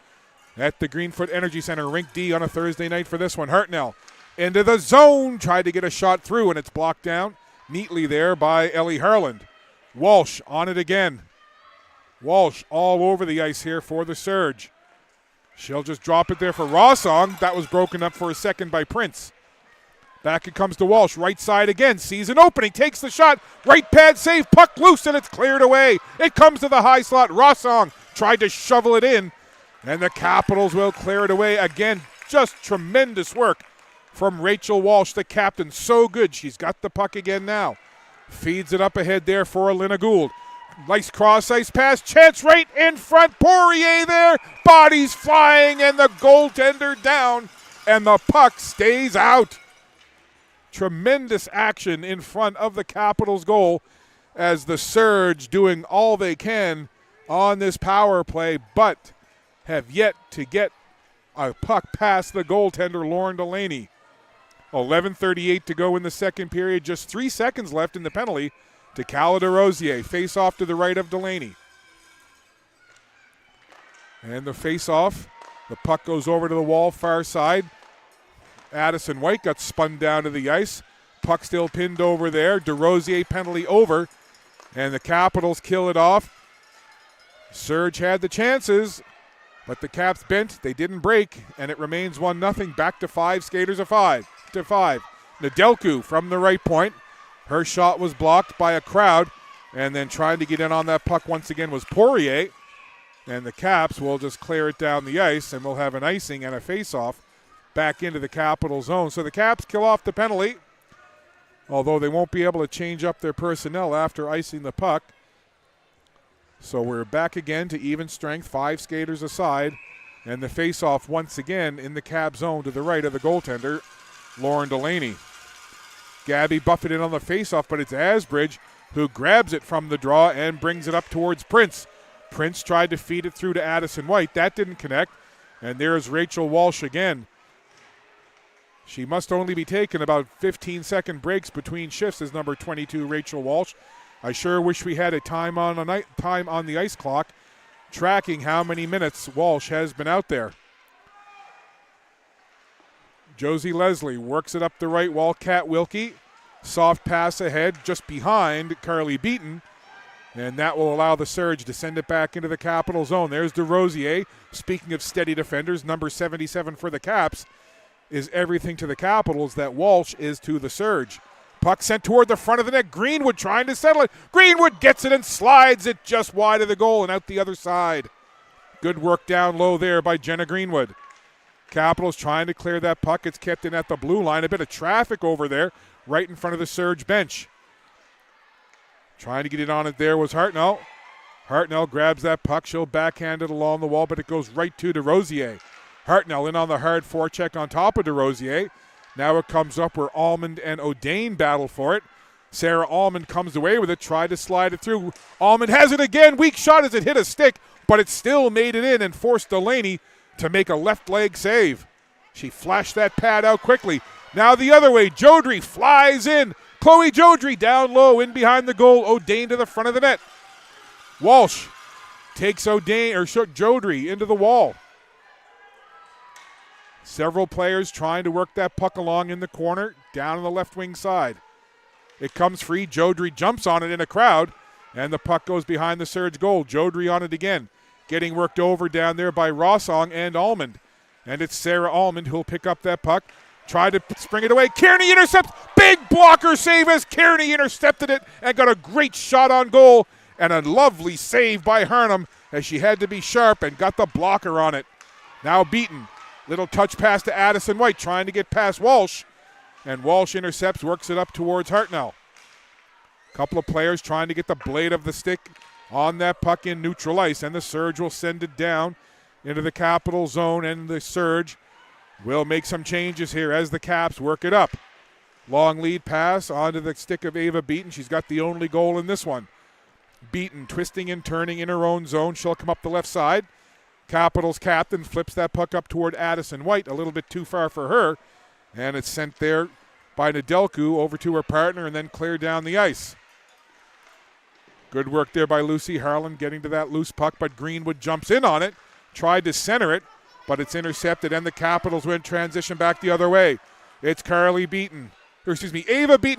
at the Greenfoot Energy Center, Rink D, on a Thursday night for this one. Hartnell into the zone, tried to get a shot through, and it's blocked down neatly there by Ellie Harland. Walsh on it again. Walsh all over the ice here for the Surge. She'll just drop it there for Rossong. That was broken up for a second by Prince. Back it comes to Walsh, right side again, sees an opening, takes the shot, right pad save, puck loose, and it's cleared away. It comes to the high slot. Rossong tried to shovel it in, and the Capitals will clear it away again. Just tremendous work from Rachel Walsh, the captain. So good. She's got the puck again now. Feeds it up ahead there for Alina Gould. Nice cross-ice pass. Chance right in front. Poirier there. Bodies flying, and the goaltender down, and the puck stays out. Tremendous action in front of the Capitals goal as the Surge doing all they can on this power play, but have yet to get a puck past the goaltender, Lauren Delaney. 11:38 to go in the second period. Just 3 seconds left in the penalty to Callida Rosier. Face off to the right of Delaney. And the face off. The puck goes over to the wall, far side. Addison White got spun down to the ice. Puck still pinned over there. DeRosier penalty over. And the Capitals kill it off. Surge had the chances, but the Caps bent. They didn't break, and it remains 1-0. Back to 5 skaters of 5 to 5. Nedelku from the right point. Her shot was blocked by a crowd, and then trying to get in on that puck once again was Poirier. And the Caps will just clear it down the ice, and we'll have an icing and a face-off back into the Capital zone. So the Caps kill off the penalty, although they won't be able to change up their personnel after icing the puck. So we're back again to even strength, 5 skaters aside, and the face-off once again in the Cap zone to the right of the goaltender, Lauren Delaney. Gabby buffeted on the face-off, but it's Asbridge who grabs it from the draw and brings it up towards Prince. Prince tried to feed it through to Addison White. That didn't connect, and there's Rachel Walsh again. She must only be taking about 15-second breaks between shifts as number 22, Rachel Walsh. I sure wish we had a time on the ice clock tracking how many minutes Walsh has been out there. Josie Leslie works it up the right wall. Kat Wilkie, soft pass ahead just behind Carly Beaton, and that will allow the Surge to send it back into the Capital zone. There's DeRosier. Speaking of steady defenders, number 77 for the Caps is everything to the Capitals that Walsh is to the Surge. Puck sent toward the front of the net. Greenwood trying to settle it. Greenwood gets it and slides it just wide of the goal and out the other side. Good work down low there by Jenna Greenwood. Capitals trying to clear that puck. It's kept in at the blue line. A bit of traffic over there right in front of the Surge bench. Trying to get it on it there was Hartnell. Hartnell grabs that puck. She'll backhand it along the wall, but it goes right to DeRosier. Hartnell in on the hard forecheck on top of DeRosier. Now it comes up where Almond and O'Dane battle for it. Sarah Almond comes away with it, tried to slide it through. Almond has it again. Weak shot as it hit a stick, but it still made it in and forced Delaney to make a left leg save. She flashed that pad out quickly. Now the other way. Jodry flies in. Chloe Jodry down low in behind the goal. O'Dane to the front of the net. Walsh takes Jodry into the wall. Several players trying to work that puck along in the corner, down on the left wing side. It comes free. Jodry jumps on it in a crowd, and the puck goes behind the Surge goal. Jodry on it again. Getting worked over down there by Rossong and Almond. And it's Sarah Almond who'll pick up that puck. Try to spring it away. Kearney intercepts. Big blocker save as Kearney intercepted it and got a great shot on goal. And a lovely save by Harnham as she had to be sharp and got the blocker on it. Now Beaton Little touch pass to Addison White, trying to get past Walsh. And Walsh intercepts, works it up towards Hartnell. Couple of players trying to get the blade of the stick on that puck in neutral ice. And the Surge will send it down into the Capital zone. And the Surge will make some changes here as the Caps work it up. Long lead pass onto the stick of Ava Beaton. She's got the only goal in this one. Beaton twisting and turning in her own zone. She'll come up the left side. Capitals captain flips that puck up toward Addison White, a little bit too far for her, and it's sent there by Nedelku over to her partner and then cleared down the ice. Good work there by Lucy Harlan getting to that loose puck, but Greenwood jumps in on it, tried to center it, but it's intercepted, and the Capitals win transition back the other way. It's Ava Beaton,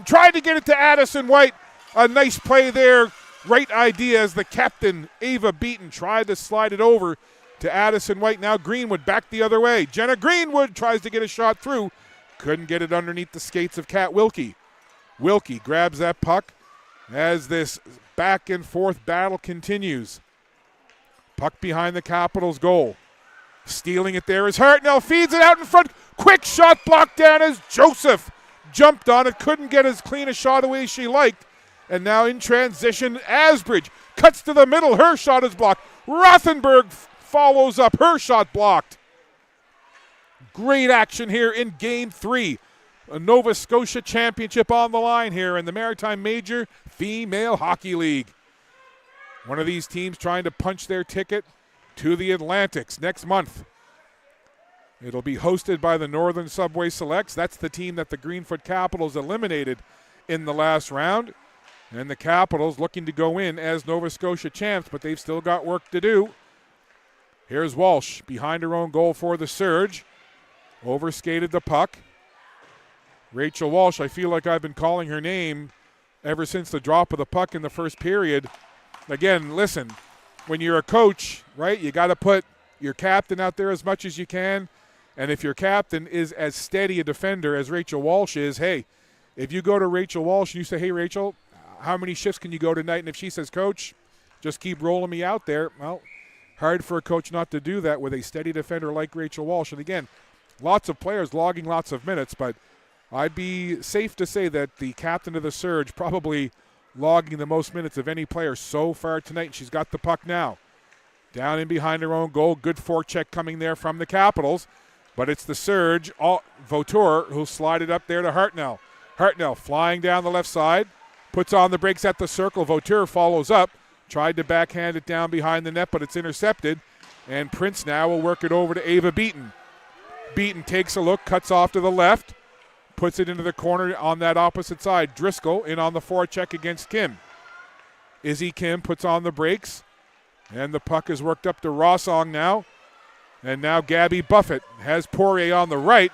tried to get it to Addison White. A nice play there, right idea as the captain, Ava Beaton, tried to slide it over to Addison White. Now Greenwood back the other way. Jenna Greenwood tries to get a shot through. Couldn't get it underneath the skates of Kat Wilkie. Wilkie grabs that puck as this back and forth battle continues. Puck behind the Capitals' goal. Stealing it there is Hartnell. Feeds it out in front. Quick shot blocked down as Joseph jumped on it. Couldn't get as clean a shot away as she liked. And now in transition, Asbridge cuts to the middle. Her shot is blocked. Rothenberg follows up. Her shot blocked. Great action here in Game 3. A Nova Scotia championship on the line here in the Maritime Major Female Hockey League. One of these teams trying to punch their ticket to the Atlantics next month. It'll be hosted by the Northern Subway Selects. That's the team that the Greenfoot Capitals eliminated in the last round. And the Capitals looking to go in as Nova Scotia champs, but they've still got work to do. Here's Walsh behind her own goal for the Surge. Overskated the puck. Rachel Walsh, I feel like I've been calling her name ever since the drop of the puck in the first period. Again, listen, when you're a coach, right, you got to put your captain out there as much as you can. And if your captain is as steady a defender as Rachel Walsh is, hey, if you go to Rachel Walsh and you say, hey, Rachel, how many shifts can you go tonight? And if she says, Coach, just keep rolling me out there, well, hard for a coach not to do that with a steady defender like Rachel Walsh. And again, lots of players logging lots of minutes, but I'd be safe to say that the captain of the Surge probably logging the most minutes of any player so far tonight. She's got the puck now. Down in behind her own goal. Good forecheck coming there from the Capitals. But it's the Surge, Vautour, who'll slide it up there to Hartnell. Hartnell flying down the left side. Puts on the brakes at the circle. Vautour follows up. Tried to backhand it down behind the net, but it's intercepted. And Prince now will work it over to Ava Beaton. Beaton takes a look, cuts off to the left. Puts it into the corner on that opposite side. Driscoll in on the forecheck against Kim. Izzy Kim puts on the brakes. And the puck is worked up to Rossong now. And now Gabby Buffett has Poirier on the right.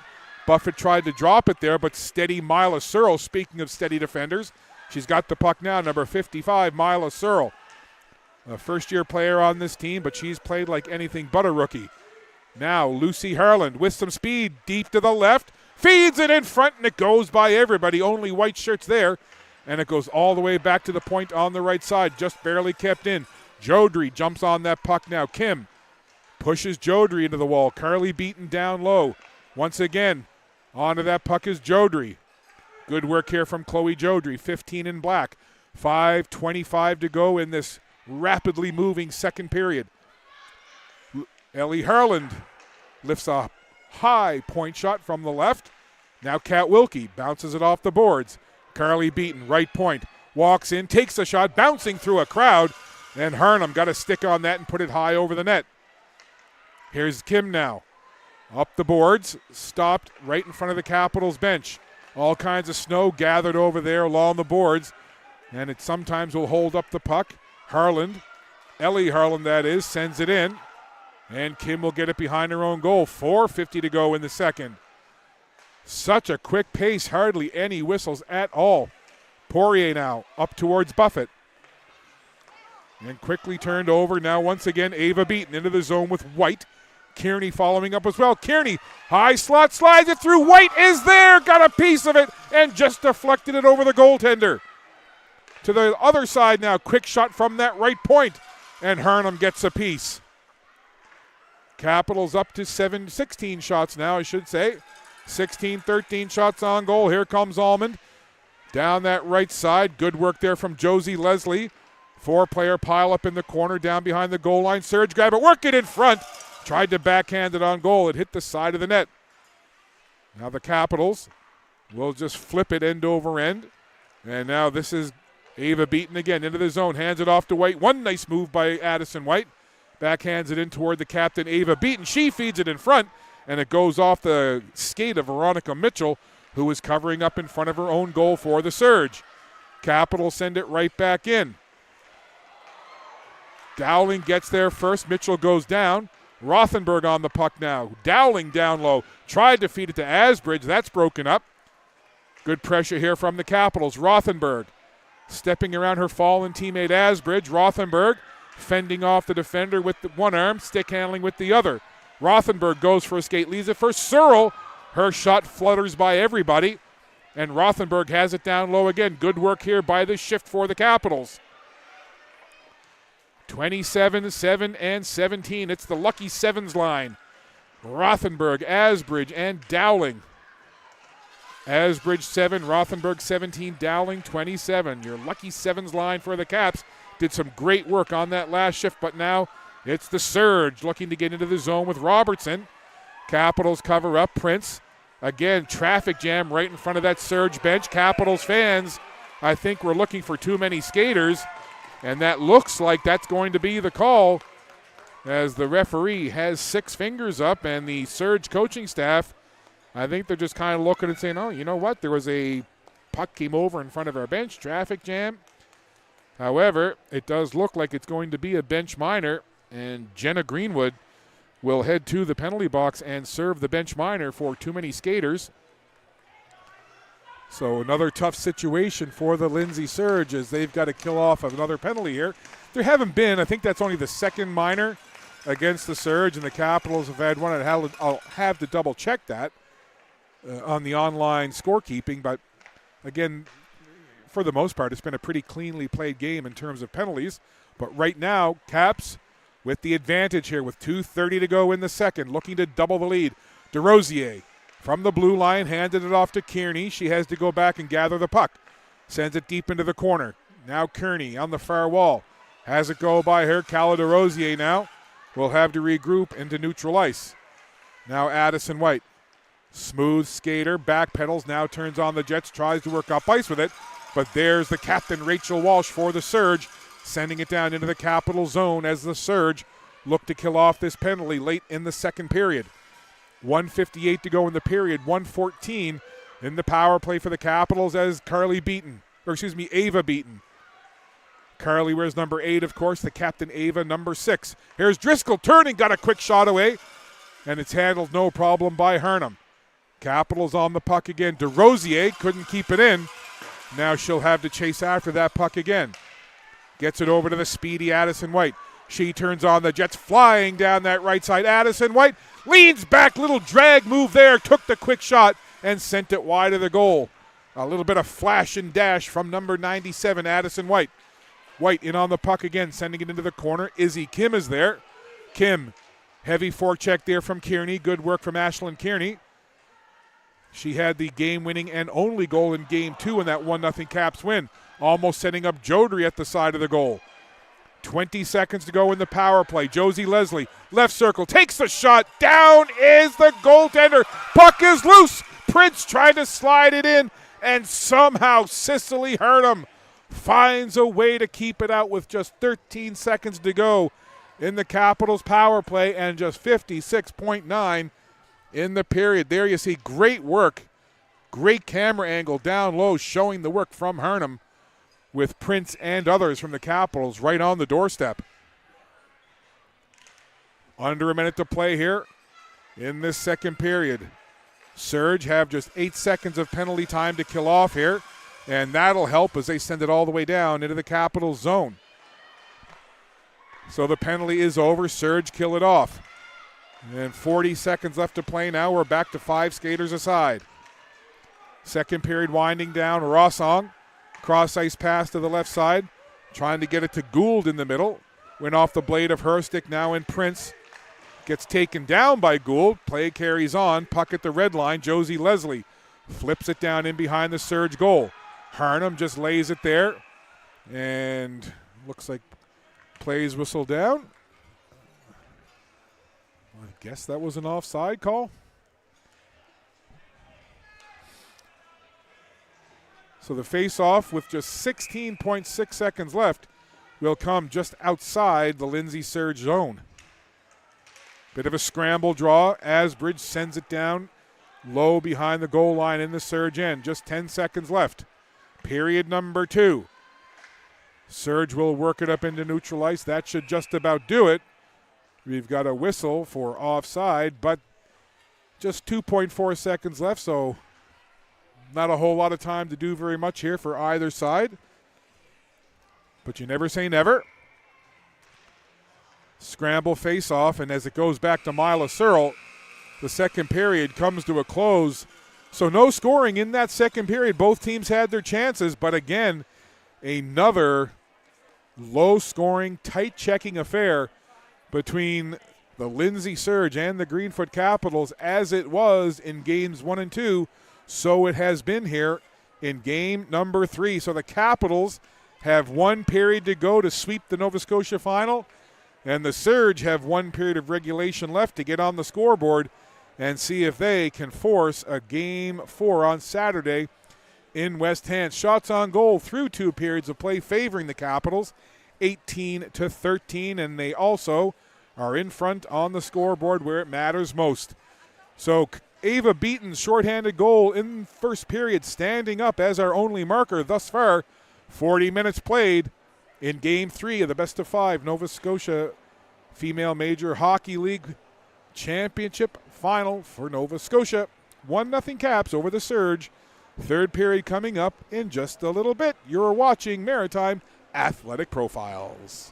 Buffett tried to drop it there, but steady Mila Searle. Speaking of steady defenders, she's got the puck now, number 55, Mila Searle. A first-year player on this team, but she's played like anything but a rookie. Now Lucy Harland with some speed, deep to the left. Feeds it in front, and it goes by everybody. Only white shirts there. And it goes all the way back to the point on the right side. Just barely kept in. Jodry jumps on that puck now. Kim pushes Jodry into the wall. Carly Beaton down low. Once again, onto that puck is Jodry. Good work here from Chloe Jodry. 15 in black. 5:25 to go in this rapidly moving second period. Ellie Harland lifts a high point shot from the left. Now Kat Wilkie bounces it off the boards. Carly Beaton, right point, walks in, takes a shot, bouncing through a crowd, and Harnham got a stick on that and put it high over the net. Here's Kim now. Up the boards, stopped right in front of the Capitals bench. All kinds of snow gathered over there along the boards, and it sometimes will hold up the puck. Harland, Ellie Harland that is, sends it in. And Kim will get it behind her own goal. 4:50 to go in the second. Such a quick pace, hardly any whistles at all. Poirier now up towards Buffett. And quickly turned over. Now once again Ava Beaton into the zone with White. Kearney following up as well. Kearney, high slot, slides it through. White is there, got a piece of it, and just deflected it over the goaltender. To the other side now, quick shot from that right point. And Harnham gets a piece. Capitals up to 16 shots now, I should say. 13 shots on goal. Here comes Almond. Down that right side. Good work there from Josie Leslie. 4-player pile up in the corner down behind the goal line. Surge grab it. Work it in front. Tried to backhand it on goal. It hit the side of the net. Now the Capitals will just flip it end over end. And now this is Ava Beaton again into the zone. Hands it off to White. One nice move by Addison White. Backhands it in toward the captain, Ava Beaton. She feeds it in front, and it goes off the skate of Veronica Mitchell, who is covering up in front of her own goal for the Surge. Capitals send it right back in. Dowling gets there first. Mitchell goes down. Rothenberg on the puck now. Dowling down low. Tried to feed it to Asbridge. That's broken up. Good pressure here from the Capitals. Rothenberg stepping around her fallen teammate Asbridge. Rothenberg fending off the defender with the one arm, stick handling with the other. Rothenberg goes for a skate, leaves it for Searle. Her shot flutters by everybody, and Rothenberg has it down low again. Good work here by the shift for the Capitals. 27, 7, and 17. It's the lucky sevens line. Rothenberg, Asbridge, and Dowling. Asbridge 7, Rothenberg 17, Dowling 27. Your lucky sevens line for the Caps. Did some great work on that last shift, but now it's the Surge looking to get into the zone with Robertson. Capitals cover up. Prince. Again, traffic jam right in front of that Surge bench. Capitals fans, I think we're looking for too many skaters, and that looks like that's going to be the call as the referee has 6 fingers up, and the Surge coaching staff, I think they're just kind of looking and saying, oh, you know what? There was a puck came over in front of our bench, traffic jam. However, it does look like it's going to be a bench minor, and Jenna Greenwood will head to the penalty box and serve the bench minor for too many skaters. So another tough situation for the Lindsay Surge as they've got to kill off another penalty here. There haven't been, I think that's only the second minor against the Surge, and the Capitals have had one. I'll have to double check that on the online scorekeeping, but again, for the most part, it's been a pretty cleanly played game in terms of penalties. But right now, Caps with the advantage here with 2:30 to go in the second, looking to double the lead. DeRosier from the blue line handed it off to Kearney. She has to go back and gather the puck. Sends it deep into the corner. Now Kearney on the far wall. Has it go by her. Cala DeRosier now will have to regroup into neutral ice. Now Addison White. Smooth skater, back pedals, now turns on the Jets, tries to work up ice with it. But there's the captain, Rachel Walsh, for the Surge, sending it down into the Capital zone as the Surge look to kill off this penalty late in the second period. 1:58 to go in the period, 1:14 in the power play for the Capitals as Ava Beaton. Carly wears number 8, of course, the captain Ava, number 6. Here's Driscoll turning, got a quick shot away, and it's handled no problem by Hurnham. Capitals on the puck again. DeRosier couldn't keep it in. Now she'll have to chase after that puck again. Gets it over to the speedy Addison White. She turns on the Jets, flying down that right side. Addison White leans back, little drag move there, took the quick shot and sent it wide of the goal. A little bit of flash and dash from number 97, Addison White. White in on the puck again, sending it into the corner. Izzy Kim is there. Kim, heavy forecheck there from Kearney. Good work from Ashlyn Kearney. She had the game-winning and only goal in Game 2 in that 1-0 Caps win, almost setting up Jodry at the side of the goal. 20 seconds to go in the power play. Josie Leslie, left circle, takes the shot. Down is the goaltender. Puck is loose. Prince trying to slide it in, and somehow Cicely Hurnham finds a way to keep it out with just 13 seconds to go in the Capitals power play and just 56.9 in the period. There you see great work, great camera angle down low showing the work from Hurnham with Prince and others from the Capitals right on the doorstep. Under a minute to play here in this second period. Surge have just 8 seconds of penalty time to kill off here, and that'll help as they send it all the way down into the Capitals zone. So the penalty is over. Surge kill it off. And 40 seconds left to play now. We're back to 5 skaters aside. Second period winding down. Rossong, cross ice pass to the left side, trying to get it to Gould in the middle. Went off the blade of her stick now, and Prince Gets taken down by Gould. Play carries on. Puck at the red line. Josie Leslie flips it down in behind the Surge goal. Harnham just lays it there. And looks like plays whistle down. I guess that was an offside call. So the face-off with just 16.6 seconds left will come just outside the Lindsay Surge zone. Bit of a scramble draw. Asbridge sends it down low behind the goal line in the Surge end. Just 10 seconds left. Period number 2. Surge will work it up into neutral ice. That should just about do it. We've got a whistle for offside, but just 2.4 seconds left, so not a whole lot of time to do very much here for either side. But you never say never. Scramble face-off, and as it goes back to Mila Searle, the second period comes to a close. So no scoring in that second period. Both teams had their chances, but again, another low-scoring, tight-checking affair between the Lindsay Surge and the Greenfoot Capitals, as it was in games 1 and 2. So it has been here in game number 3. So the Capitals have 1 period to go to sweep the Nova Scotia final, and the Surge have 1 period of regulation left to get on the scoreboard and see if they can force a game 4 on Saturday in West Hants. Shots on goal through 2 periods of play favoring the Capitals, 18-13, and they also are in front on the scoreboard where it matters most. So Ava Beaton's shorthanded goal in first period standing up as our only marker thus far. 40 minutes played in Game 3 of the best of 5 Nova Scotia Female Major Hockey League Championship Final for Nova Scotia. 1-0 Caps over the Surge. Third period coming up in just a little bit. You're watching Maritime Athletic Profiles.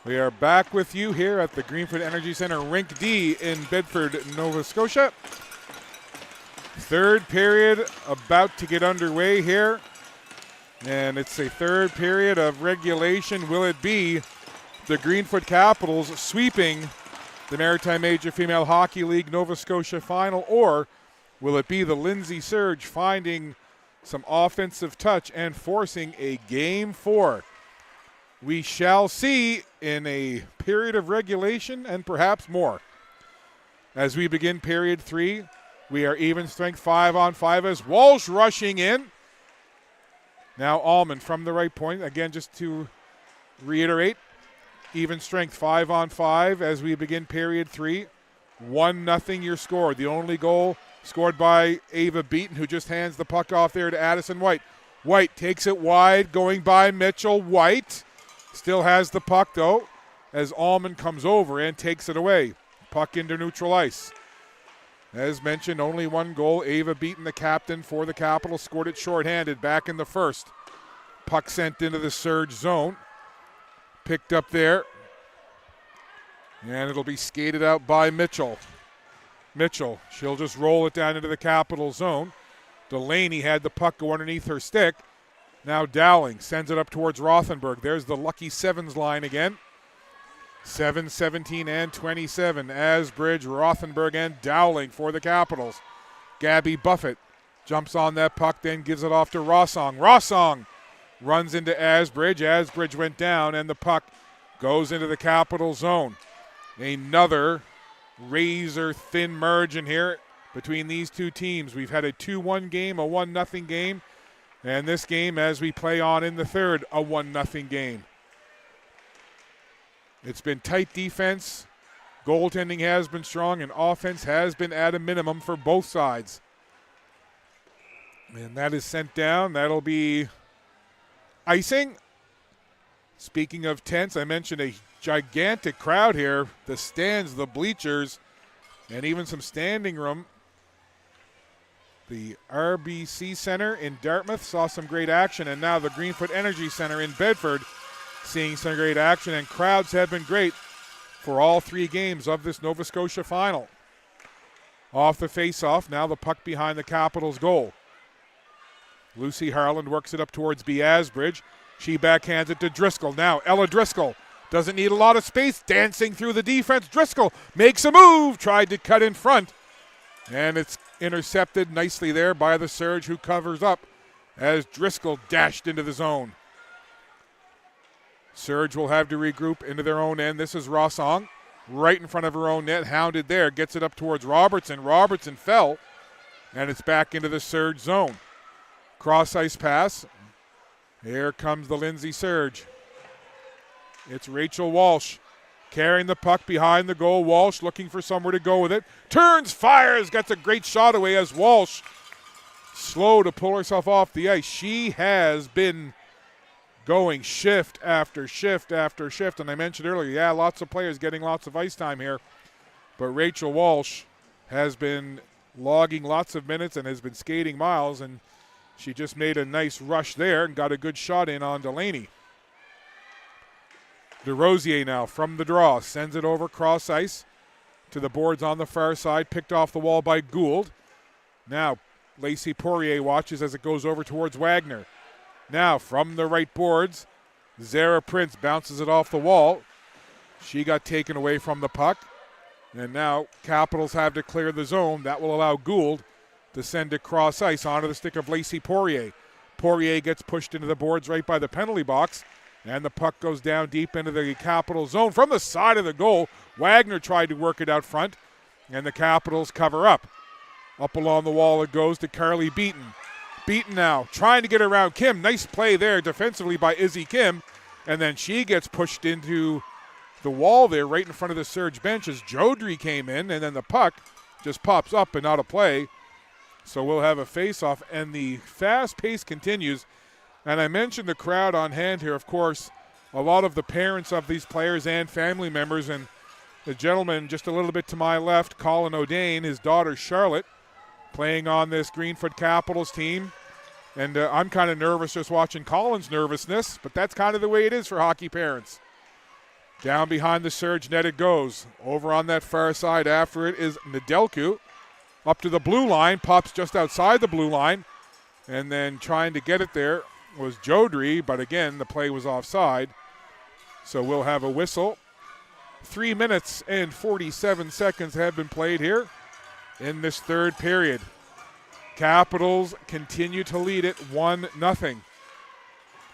We are back with you here at the Greenfoot Energy Center, Rink D in Bedford, Nova Scotia. Third period about to get underway here. And it's a third period of regulation. Will it be the Greenfoot Capitals sweeping the Maritime Major Female Hockey League Nova Scotia final, or will it be the Lindsay Surge finding some offensive touch and forcing a Game 4? We shall see in a period of regulation and perhaps more. As we begin period 3, we are even strength 5-on-5 as Walsh rushing in. Now Allman from the right point. Again, just to reiterate, even strength 5-on-5 as we begin period 3. 1-0 your score. The only goal scored by Ava Beaton, who just hands the puck off there to Addison White. White takes it wide, going by Mitchell. White still has the puck, though, as Allman comes over and takes it away. Puck into neutral ice. As mentioned, only one goal. Ava Beaton, the captain for the Capitals, scored it shorthanded back in the first. Puck sent into the Surge zone. Picked up there. And it'll be skated out by Mitchell. Mitchell, she'll just roll it down into the Capital zone. Delaney had the puck go underneath her stick. Now Dowling sends it up towards Rothenberg. There's the lucky sevens line again. 7, 17, and 27. Asbridge, Rothenberg, and Dowling for the Capitals. Gabby Buffett jumps on that puck, then gives it off to Rossong. Rossong runs into Asbridge. Asbridge went down, and the puck goes into the Capital zone. Another razor-thin margin here between these two teams. We've had a 2-1 game, a 1-0 game, and this game, as we play on in the third, a 1-0 game. It's been tight defense. Goaltending has been strong, and offense has been at a minimum for both sides. And that is sent down. That'll be icing. Speaking of tents, I mentioned a gigantic crowd here. The stands, the bleachers, and even some standing room. The RBC Center in Dartmouth saw some great action, and now the Greenfoot Energy Center in Bedford seeing some great action, and crowds have been great for all three games of this Nova Scotia final. Off the face-off, now the puck behind the Capitals' goal. Lucy Harland works it up towards B. Asbridge. She backhands it to Driscoll. Now Ella Driscoll doesn't need a lot of space, dancing through the defense. Driscoll makes a move, tried to cut in front, and it's intercepted nicely there by the Surge, who covers up as Driscoll dashed into the zone. Surge will have to regroup into their own end. This is Rossong, right in front of her own net, hounded there, gets it up towards Robertson. Robertson fell, and it's back into the Surge zone. Cross-ice pass. Here comes the Lindsay Surge. It's Rachel Walsh carrying the puck behind the goal. Walsh looking for somewhere to go with it. Turns, fires, gets a great shot away as Walsh slow to pull herself off the ice. She has been going shift after shift after shift. And I mentioned earlier, lots of players getting lots of ice time here. But Rachel Walsh has been logging lots of minutes and has been skating miles. And she just made a nice rush there and got a good shot in on Delaney. DeRosier now from the draw. Sends it over cross ice to the boards on the far side. Picked off the wall by Gould. Now Lacey Poirier watches as it goes over towards Wagner. Now from the right boards, Zara Prince bounces it off the wall. She got taken away from the puck. And now Capitals have to clear the zone. That will allow Gould to send it cross ice onto the stick of Lacey Poirier. Poirier gets pushed into the boards right by the penalty box. And the puck goes down deep into the Capital zone. From the side of the goal, Wagner tried to work it out front. And the Capitals cover up. Up along the wall it goes to Carly Beaton. Beaton now trying to get around Kim. Nice play there defensively by Izzy Kim. And then she gets pushed into the wall there right in front of the Surge bench as Jodry came in. And then the puck just pops up and out of play. So we'll have a face-off. And the fast pace continues. And I mentioned the crowd on hand here. Of course, a lot of the parents of these players and family members. And the gentleman just a little bit to my left, Colin O'Dane, his daughter Charlotte, playing on this Greenfoot Capitals team. And I'm kind of nervous just watching Colin's nervousness, but that's kind of the way it is for hockey parents. Down behind the Surge net it goes. Over on that far side after it is Nedelku. Up to the blue line, pops just outside the blue line. And then trying to get it there was Jodry, but again, the play was offside. So we'll have a whistle. 3 minutes and 47 seconds have been played here in this third period. Capitals continue to lead it 1-0.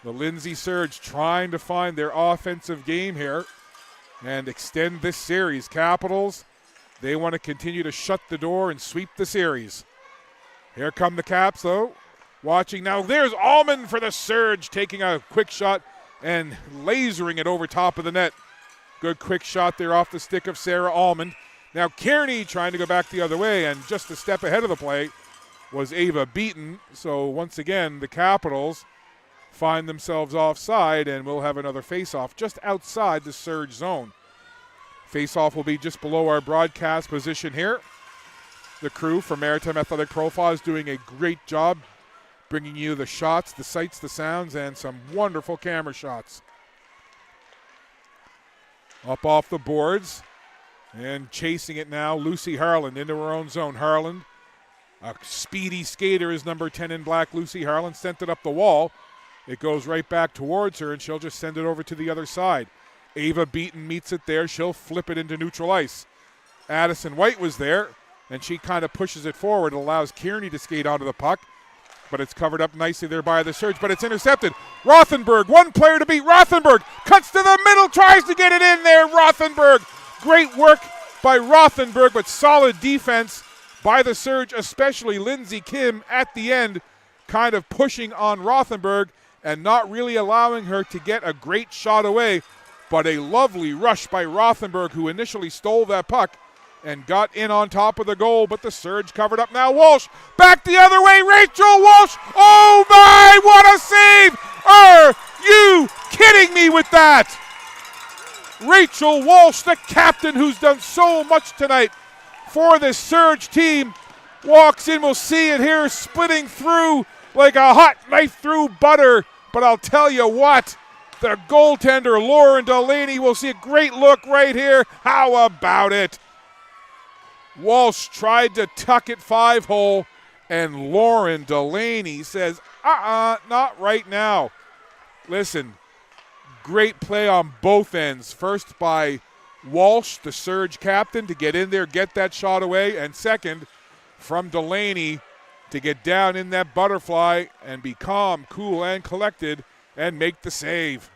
The Lindsay Surge trying to find their offensive game here and extend this series. Capitals, they want to continue to shut the door and sweep the series. Here come the Caps, though. Watching now. There's Allman for the Surge, taking a quick shot and lasering it over top of the net. Good quick shot there off the stick of Sarah Allman. Now Kearney trying to go back the other way, and just a step ahead of the play was Ava Beaton. So once again, the Capitals find themselves offside, and we'll have another face-off just outside the Surge zone. Face-off will be just below our broadcast position here. The crew from Maritime Athletic Profile is doing a great job bringing you the shots, the sights, the sounds, and some wonderful camera shots. Up off the boards and chasing it now, Lucy Harland into her own zone. Harland, a speedy skater, is number 10 in black. Lucy Harland sent it up the wall. It goes right back towards her, and she'll just send it over to the other side. Ava Beaton meets it there. She'll flip it into neutral ice. Addison White was there, and she kind of pushes it forward. It allows Kearney to skate onto the puck, but it's covered up nicely there by the Surge, but it's intercepted. Rothenberg, one player to beat. Rothenberg cuts to the middle, tries to get it in there. Rothenberg, great work by Rothenberg, but solid defense by the Surge, especially Lindsay Kim at the end, kind of pushing on Rothenberg and not really allowing her to get a great shot away, but a lovely rush by Rothenberg, who initially stole that puck and got in on top of the goal, but the Surge covered up. Now Walsh, back the other way, Rachel Walsh. Oh my, what a save! Are you kidding me with that? Rachel Walsh, the captain who's done so much tonight for this Surge team, walks in. We'll see it here, splitting through like a hot knife through butter. But I'll tell you what, the goaltender, Lauren Delaney, will see a great look right here. How about it? Walsh tried to tuck it 5-hole, and Lauren Delaney says, not right now. Listen, great play on both ends. First by Walsh, the Surge captain, to get in there, get that shot away, and second from Delaney to get down in that butterfly and be calm, cool, and collected and make the save.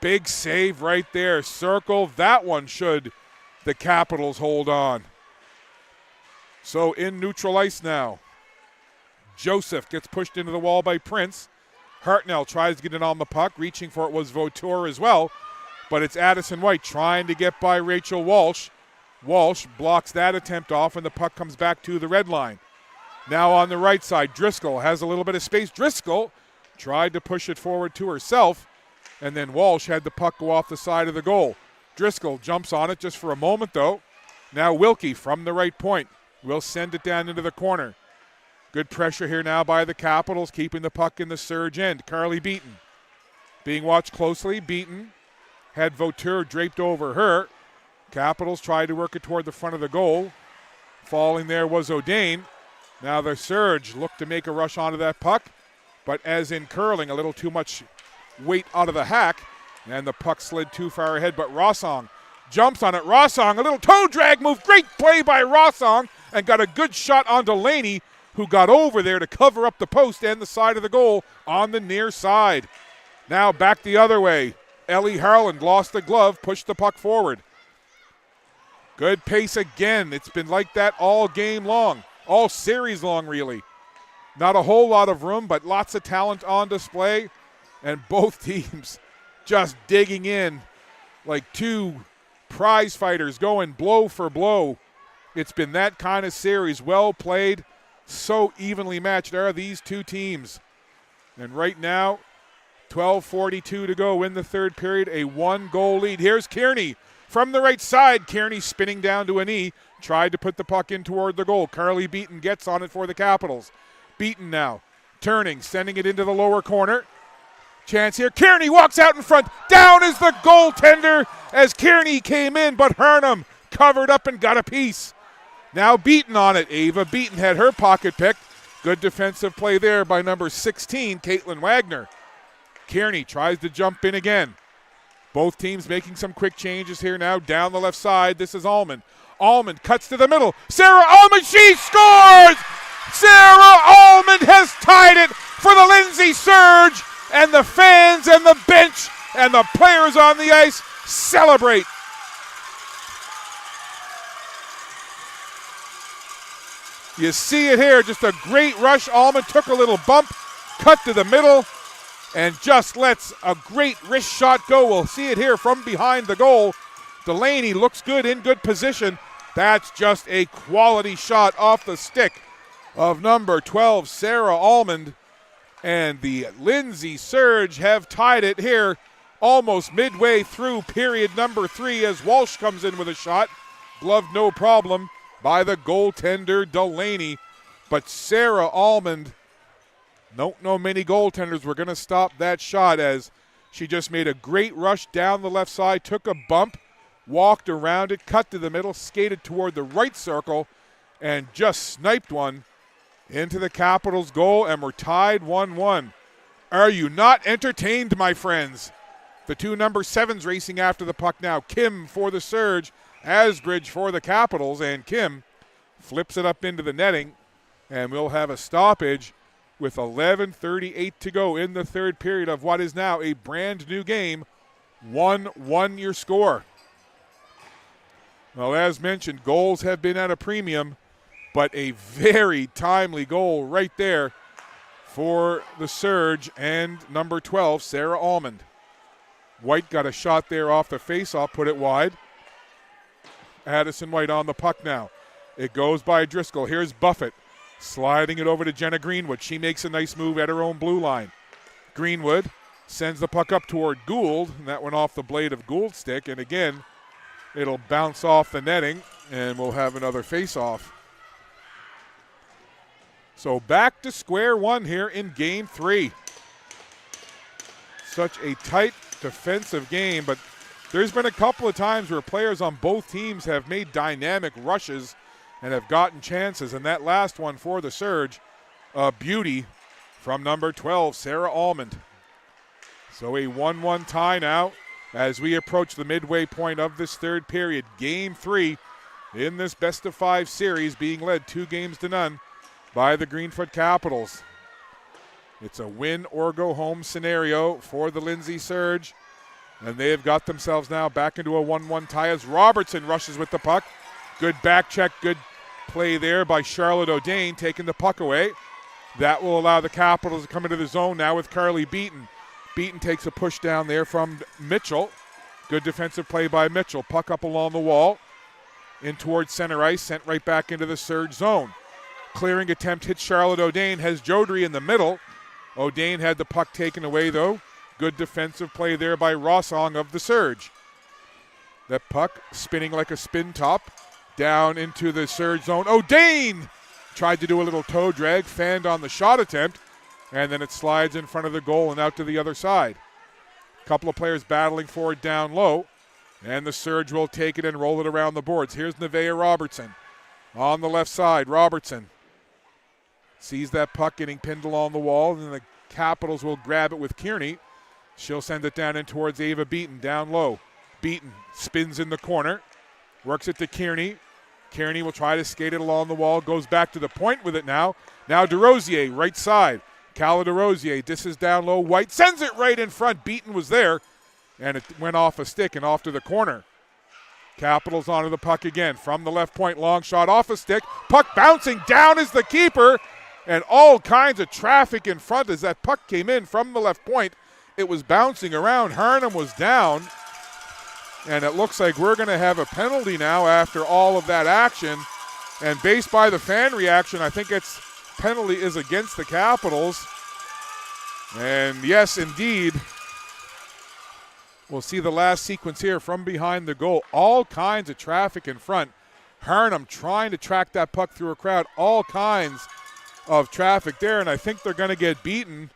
Big save right there. Circle that one should the Capitals hold on. So in neutral ice now. Joseph gets pushed into the wall by Prince. Hartnell tries to get it on the puck. Reaching for it was Vautour as well. But it's Addison White trying to get by Rachel Walsh. Walsh blocks that attempt off, and the puck comes back to the red line. Now on the right side, Driscoll has a little bit of space. Driscoll tried to push it forward to herself, and then Walsh had the puck go off the side of the goal. Driscoll jumps on it just for a moment, though. Now Wilkie from the right point will send it down into the corner. Good pressure here now by the Capitals, keeping the puck in the Surge end. Carly Beaton being watched closely. Beaton had Vautour draped over her. Capitals tried to work it toward the front of the goal. Falling there was O'Dane. Now the Surge looked to make a rush onto that puck, but as in curling, a little too much weight out of the hack, and the puck slid too far ahead, but Rossong jumps on it. Rossong, a little toe drag move. Great play by Rossong, and got a good shot on Delaney, who got over there to cover up the post and the side of the goal on the near side. Now back the other way. Ellie Harland lost the glove, pushed the puck forward. Good pace again. It's been like that all game long, all series long really. Not a whole lot of room, but lots of talent on display, and both teams just digging in like two prize fighters going blow for blow. It's been that kind of series. Well played, so evenly matched are these two teams. And right now, 12:42 to go in the third period, a 1-goal lead. Here's Kearney from the right side. Kearney spinning down to a knee, tried to put the puck in toward the goal. Carly Beaton gets on it for the Capitals. Beaton now turning, sending it into the lower corner. Chance here. Kearney walks out in front. Down is the goaltender as Kearney came in, but Hurnham covered up and got a piece. Now Beaton on it. Ava Beaton had her pocket picked. Good defensive play there by number 16, Caitlin Wagner. Kearney tries to jump in again. Both teams making some quick changes here now. Down the left side, this is Almond. Almond cuts to the middle. Sarah Almond, she scores! Sarah Almond has tied it for the Lindsay Surge, and the fans and the bench and the players on the ice celebrate. You see it here, just a great rush. Almond took a little bump, cut to the middle, and just lets a great wrist shot go. We'll see it here from behind the goal. Delaney looks good, in good position. That's just a quality shot off the stick of number 12, Sarah Almond. And the Lindsay Surge have tied it here almost midway through period number 3 as Walsh comes in with a shot. Glove no problem by the goaltender Delaney. But Sarah Almond, don't know many goaltenders were going to stop that shot as she just made a great rush down the left side, took a bump, walked around it, cut to the middle, skated toward the right circle, and just sniped one into the Capitals' goal, and we're tied 1-1. Are you not entertained, my friends? The two number 7s racing after the puck now. Kim for the Surge, Asbridge for the Capitals, and Kim flips it up into the netting, and we'll have a stoppage with 11:38 to go in the third period of what is now a brand new game. 1-1 your score. Well, as mentioned, goals have been at a premium, but a very timely goal right there for the Surge and number 12, Sarah Almond. White got a shot there off the faceoff, put it wide. Addison White on the puck now. It goes by Driscoll. Here's Buffett sliding it over to Jenna Greenwood. She makes a nice move at her own blue line. Greenwood sends the puck up toward Gould, and that went off the blade of Gould's stick, and again, it'll bounce off the netting, and we'll have another faceoff. So back to square one here in Game 3. Such a tight defensive game, but there's been a couple of times where players on both teams have made dynamic rushes and have gotten chances, and that last one for the Surge, a beauty from number 12, Sarah Almond. So a 1-1 tie now as we approach the midway point of this third period. Game 3 in this best-of-5 series being led 2-0 by the Greenfoot Capitals. It's a win or go home scenario for the Lindsay Surge, and they have got themselves now back into a 1-1 tie as Robertson rushes with the puck. Good back check, good play there by Charlotte O'Dane, taking the puck away. That will allow the Capitals to come into the zone now with Carly Beaton. Beaton takes a push down there from Mitchell. Good defensive play by Mitchell. Puck up along the wall, in towards center ice, sent right back into the Surge zone. Clearing attempt hits Charlotte O'Dane, has Jodry in the middle. O'Dane had the puck taken away though. Good defensive play there by Rossong of the Surge. That puck spinning like a spin top down into the Surge zone. O'Dane tried to do a little toe drag, fanned on the shot attempt, and then it slides in front of the goal and out to the other side. A couple of players battling for it down low, and the Surge will take it and roll it around the boards. Here's Nevaeh Robertson on the left side. Robertson sees that puck getting pinned along the wall, and the Capitals will grab it with Kearney. She'll send it down in towards Ava Beaton, down low. Beaton spins in the corner, works it to Kearney. Kearney will try to skate it along the wall, goes back to the point with it now. Now DeRosier, right side. Cala DeRosier, disses down low. White sends it right in front. Beaton was there, and it went off a stick and off to the corner. Capitals onto the puck again. From the left point, long shot off a stick. Puck bouncing down is the keeper, and all kinds of traffic in front as that puck came in from the left point. It was bouncing around. Hurnham was down, and it looks like we're going to have a penalty now after all of that action. And based by the fan reaction, I think its penalty is against the Capitals. And yes, indeed, we'll see the last sequence here from behind the goal. All kinds of traffic in front. Hurnham trying to track that puck through a crowd. All kinds of traffic there, and I think they're going to get beaten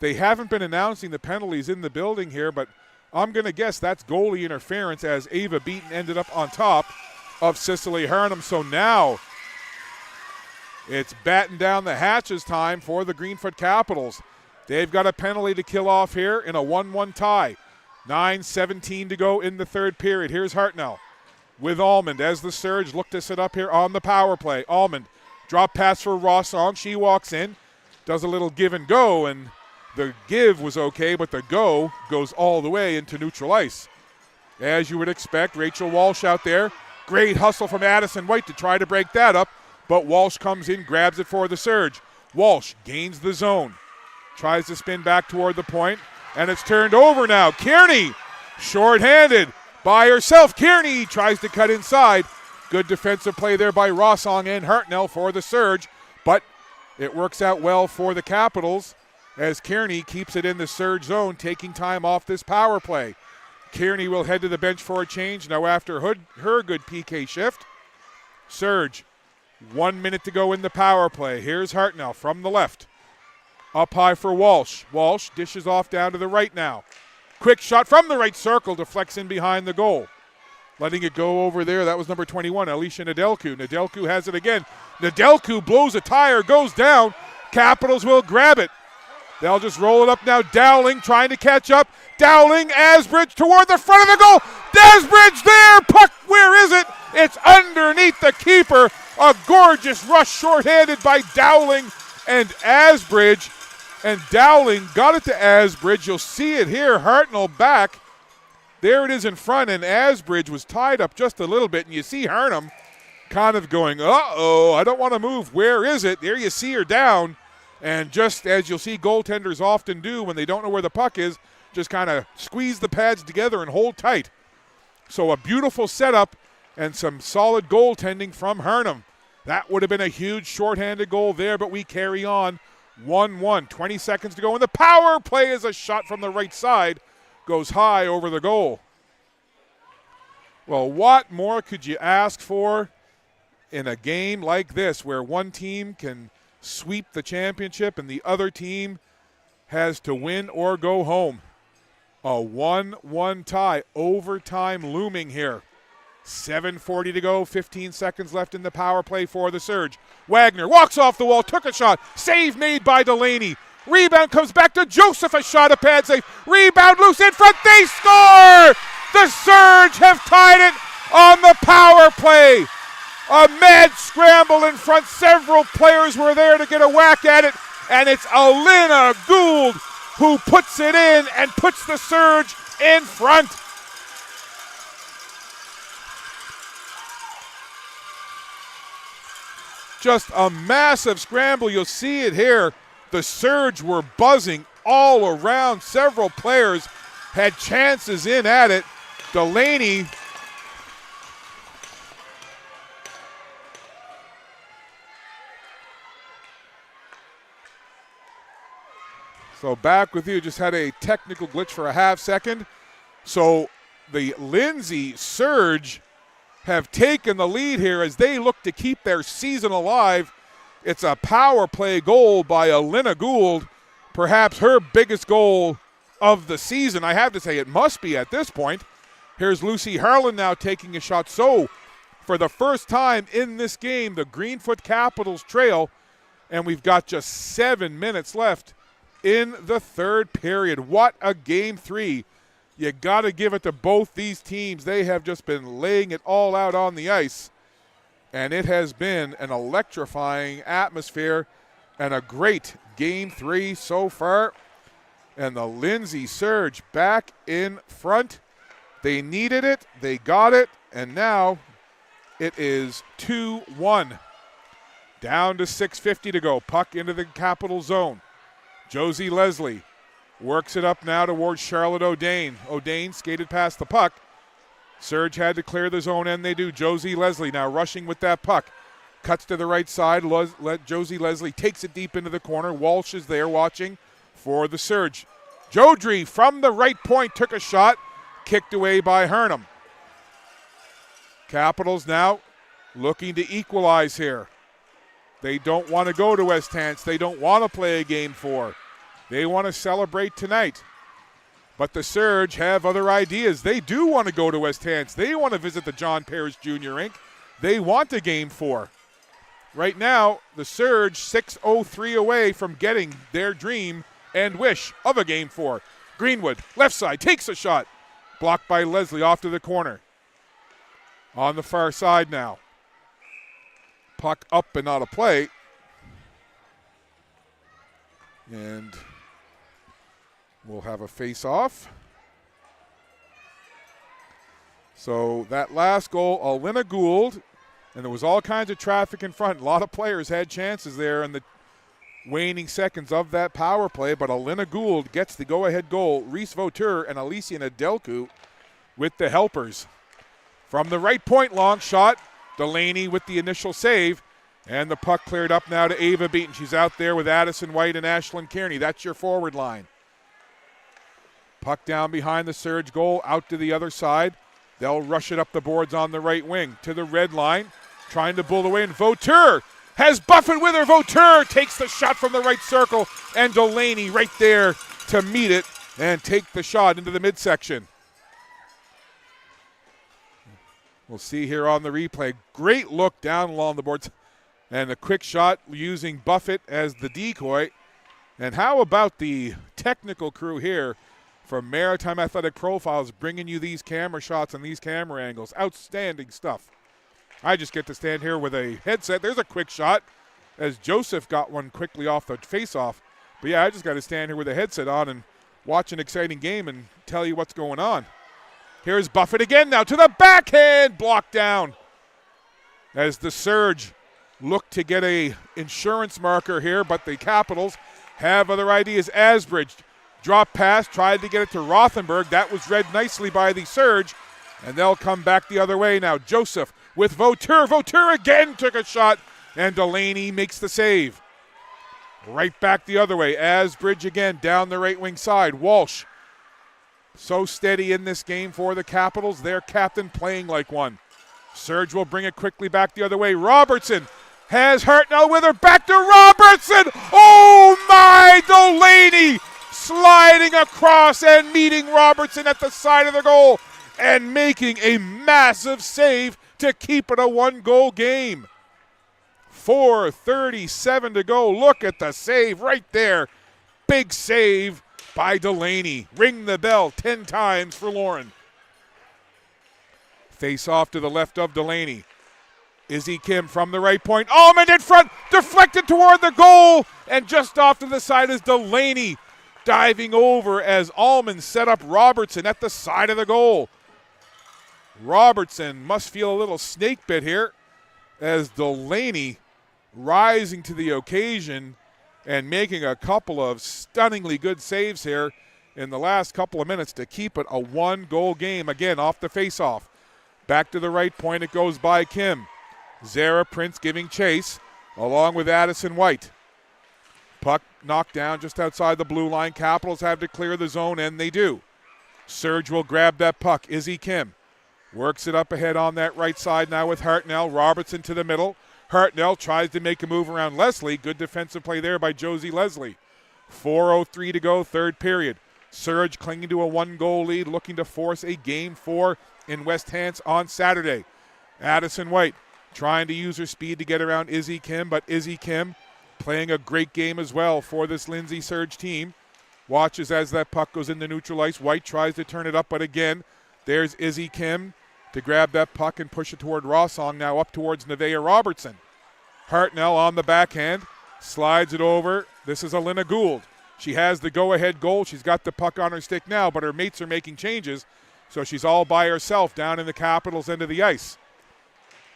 They haven't been announcing the penalties in the building here, but I'm going to guess that's goalie interference as Ava Beaton ended up on top of Cicely Hurnham. So now it's batten down the hatches time for the Greenfoot Capitals. They've got a penalty to kill off here in a 1-1 tie. 9:17 to go in the third period. Here's Hartnell with Almond as the Surge look to set up here on the power play. Almond, drop pass for Rossong. She walks in, does a little give and go, and the give was okay, but the go goes all the way into neutral ice. As you would expect, Rachel Walsh out there. Great hustle from Addison White to try to break that up, but Walsh comes in, grabs it for the Surge. Walsh gains the zone, tries to spin back toward the point, and it's turned over now. Kearney, shorthanded by herself. Kearney tries to cut inside. Good defensive play there by Rossong and Hartnell for the Surge, but it works out well for the Capitals as Kearney keeps it in the Surge zone, taking time off this power play. Kearney will head to the bench for a change now after her good PK shift. Surge, 1 minute to go in the power play. Here's Hartnell from the left. Up high for Walsh. Walsh dishes off down to the right now. Quick shot from the right circle, deflects in behind the goal. Letting it go over there, that was number 21, Alicia Nedelku. Nedelku has it again. Nedelku blows a tire, goes down. Capitals will grab it. They'll just roll it up now. Dowling trying to catch up. Dowling, Asbridge toward the front of the goal. Asbridge there, puck, where is it? It's underneath the keeper. A gorgeous rush shorthanded by Dowling and Asbridge. And Dowling got it to Asbridge. You'll see it here. Hartnell back. There it is in front, and Asbridge was tied up just a little bit. And you see Hurnham kind of going, uh-oh, I don't want to move. Where is it? There you see her down. And just as you'll see goaltenders often do when they don't know where the puck is, just kind of squeeze the pads together and hold tight. So a beautiful setup and some solid goaltending from Hurnham. That would have been a huge shorthanded goal there, but we carry on. 1-1, 20 seconds to go, and the power play is a shot from the right side. Goes high over the goal. Well, what more could you ask for in a game like this where one team can sweep the championship and the other team has to win or go home? A 1-1 tie, overtime looming here. 7:40 to go, 15 seconds left in the power play for the Surge. Wagner walks off the wall, took a shot, save made by Delaney. Rebound comes back to Joseph, a shot, a pad save. Rebound loose in front, they score! The Surge have tied it on the power play. A mad scramble in front, several players were there to get a whack at it, and it's Alina Gould who puts it in and puts the Surge in front. Just a massive scramble. You'll see it here. The Surge were buzzing all around. Several players had chances in at it. Delaney so back with you. Just had a technical glitch for a half second. So the Lindsay Surge have taken the lead here as they look to keep their season alive. It's a power play goal by Alina Gould, perhaps her biggest goal of the season. I have to say it must be at this point. Here's Lucy Harlan now taking a shot. So for the first time in this game, the Greenfoot Capitals trail, and we've got just 7 minutes left in the third period. What a game three. You got to give it to both these teams. They have just been laying it all out on the ice, and it has been an electrifying atmosphere and a great game three so far. And the Lindsay Surge back in front. They needed it, they got it, and now it is 2-1. Down to 6:50 to go. Puck into the Capital zone. Josie Leslie works it up now towards Charlotte O'Dane. O'Dane skated past the puck. Surge had to clear the zone, and they do. Josie Leslie now rushing with that puck. Cuts to the right side. Josie Leslie takes it deep into the corner. Walsh is there watching for the Surge. Jodry from the right point took a shot. Kicked away by Hurnham. Capitals now looking to equalize here. They don't want to go to West Hants. They don't want to play a game four. They want to celebrate tonight. But the Surge have other ideas. They do want to go to West Hants. They want to visit the John Parrish Jr. rink. They want a Game 4. Right now, the Surge 6:03 away from getting their dream and wish of a Game 4. Greenwood, left side, takes a shot. Blocked by Leslie off to the corner. On the far side now. Puck up and out of play. And we'll have a face-off. So that last goal, Alina Gould, and there was all kinds of traffic in front. A lot of players had chances there in the waning seconds of that power play, but Alina Gould gets the go-ahead goal. Reese Vauteur and Alicia Nedelku with the helpers. From the right point, long shot. Delaney with the initial save. And the puck cleared up now to Ava Beaton. She's out there with Addison White and Ashlyn Kearney. That's your forward line. Puck down behind the Surge goal, out to the other side. They'll rush it up the boards on the right wing to the red line. Trying to bull away, and Vauteur has Buffett with her. Vauteur takes the shot from the right circle, and Delaney right there to meet it and take the shot into the midsection. We'll see here on the replay. Great look down along the boards. And a quick shot using Buffett as the decoy. And how about the technical crew here from Maritime Athletic Profiles bringing you these camera shots and these camera angles. Outstanding stuff. I just get to stand here with a headset. There's a quick shot as Joseph got one quickly off the face-off. But yeah, I just got to stand here with a headset on and watch an exciting game and tell you what's going on. Here's Buffett again now to the backhand, blocked down. As the Surge look to get a insurance marker here, but the Capitals have other ideas. Asbridge, drop pass, tried to get it to Rothenberg. That was read nicely by the Surge, and they'll come back the other way now. Joseph with Vauteur. Vauteur again took a shot, and Delaney makes the save. Right back the other way. Asbridge again down the right wing side. Walsh, so steady in this game for the Capitals. Their captain playing like one. Surge will bring it quickly back the other way. Robertson has Hartnell with her. Back to Robertson. Oh my, Delaney sliding across and meeting Robertson at the side of the goal and making a massive save to keep it a one-goal game. 4:37 to go. Look at the save right there. Big save by Delaney. Ring the bell 10 times for Lauren. Face off to the left of Delaney. Izzy Kim from the right point. Almond in front, deflected toward the goal, and just off to the side is Delaney diving over as Almond set up Robertson at the side of the goal. Robertson must feel a little snake bit here as Delaney rising to the occasion and making a couple of stunningly good saves here in the last couple of minutes to keep it a one-goal game. Again, off the face-off. Back to the right point, it goes by Kim. Zara Prince giving chase along with Addison White. Puck knocked down just outside the blue line. Capitals have to clear the zone, and they do. Surge will grab that puck. Izzy Kim works it up ahead on that right side now with Hartnell. Robertson to the middle. Hartnell tries to make a move around Leslie. Good defensive play there by Josie Leslie. 4:03 to go, third period. Surge clinging to a one-goal lead, looking to force a Game 4 in West Hants on Saturday. Addison White trying to use her speed to get around Izzy Kim, but Izzy Kim playing a great game as well for this Lindsay Surge team. Watches as that puck goes into neutral ice. White tries to turn it up, but again, there's Izzy Kim to grab that puck and push it toward Rossong, now up towards Nevaeh Robertson. Hartnell on the backhand, slides it over. This is Alina Gould. She has the go-ahead goal. She's got the puck on her stick now, but her mates are making changes, so she's all by herself down in the Capitals' end of the ice.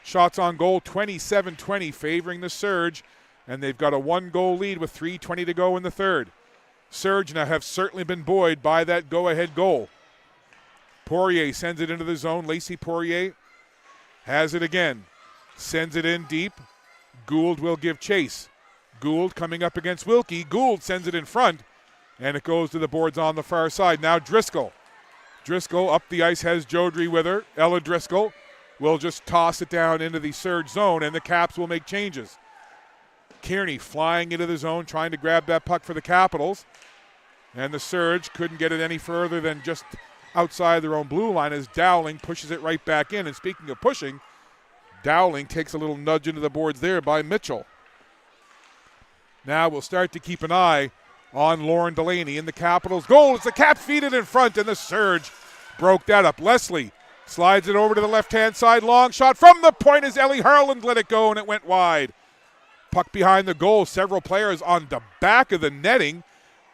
Shots on goal, 27-20, favoring the Surge, and they've got a one-goal lead with 3:20 to go in the third. Surge now have certainly been buoyed by that go-ahead goal. Poirier sends it into the zone. Lacey Poirier has it again. Sends it in deep. Gould will give chase. Gould coming up against Wilkie. Gould sends it in front, and it goes to the boards on the far side. Now Driscoll. Driscoll up the ice has Jodry with her. Ella Driscoll will just toss it down into the Surge zone, and the Caps will make changes. Kearney flying into the zone, trying to grab that puck for the Capitals. And the Surge couldn't get it any further than just outside their own blue line as Dowling pushes it right back in. And speaking of pushing, Dowling takes a little nudge into the boards there by Mitchell. Now we'll start to keep an eye on Lauren Delaney in the Capitals' goal. It's the Caps feed it in front, and the Surge broke that up. Leslie slides it over to the left-hand side. Long shot from the point as Ellie Harland let it go, and it went wide. Puck behind the goal. Several players on the back of the netting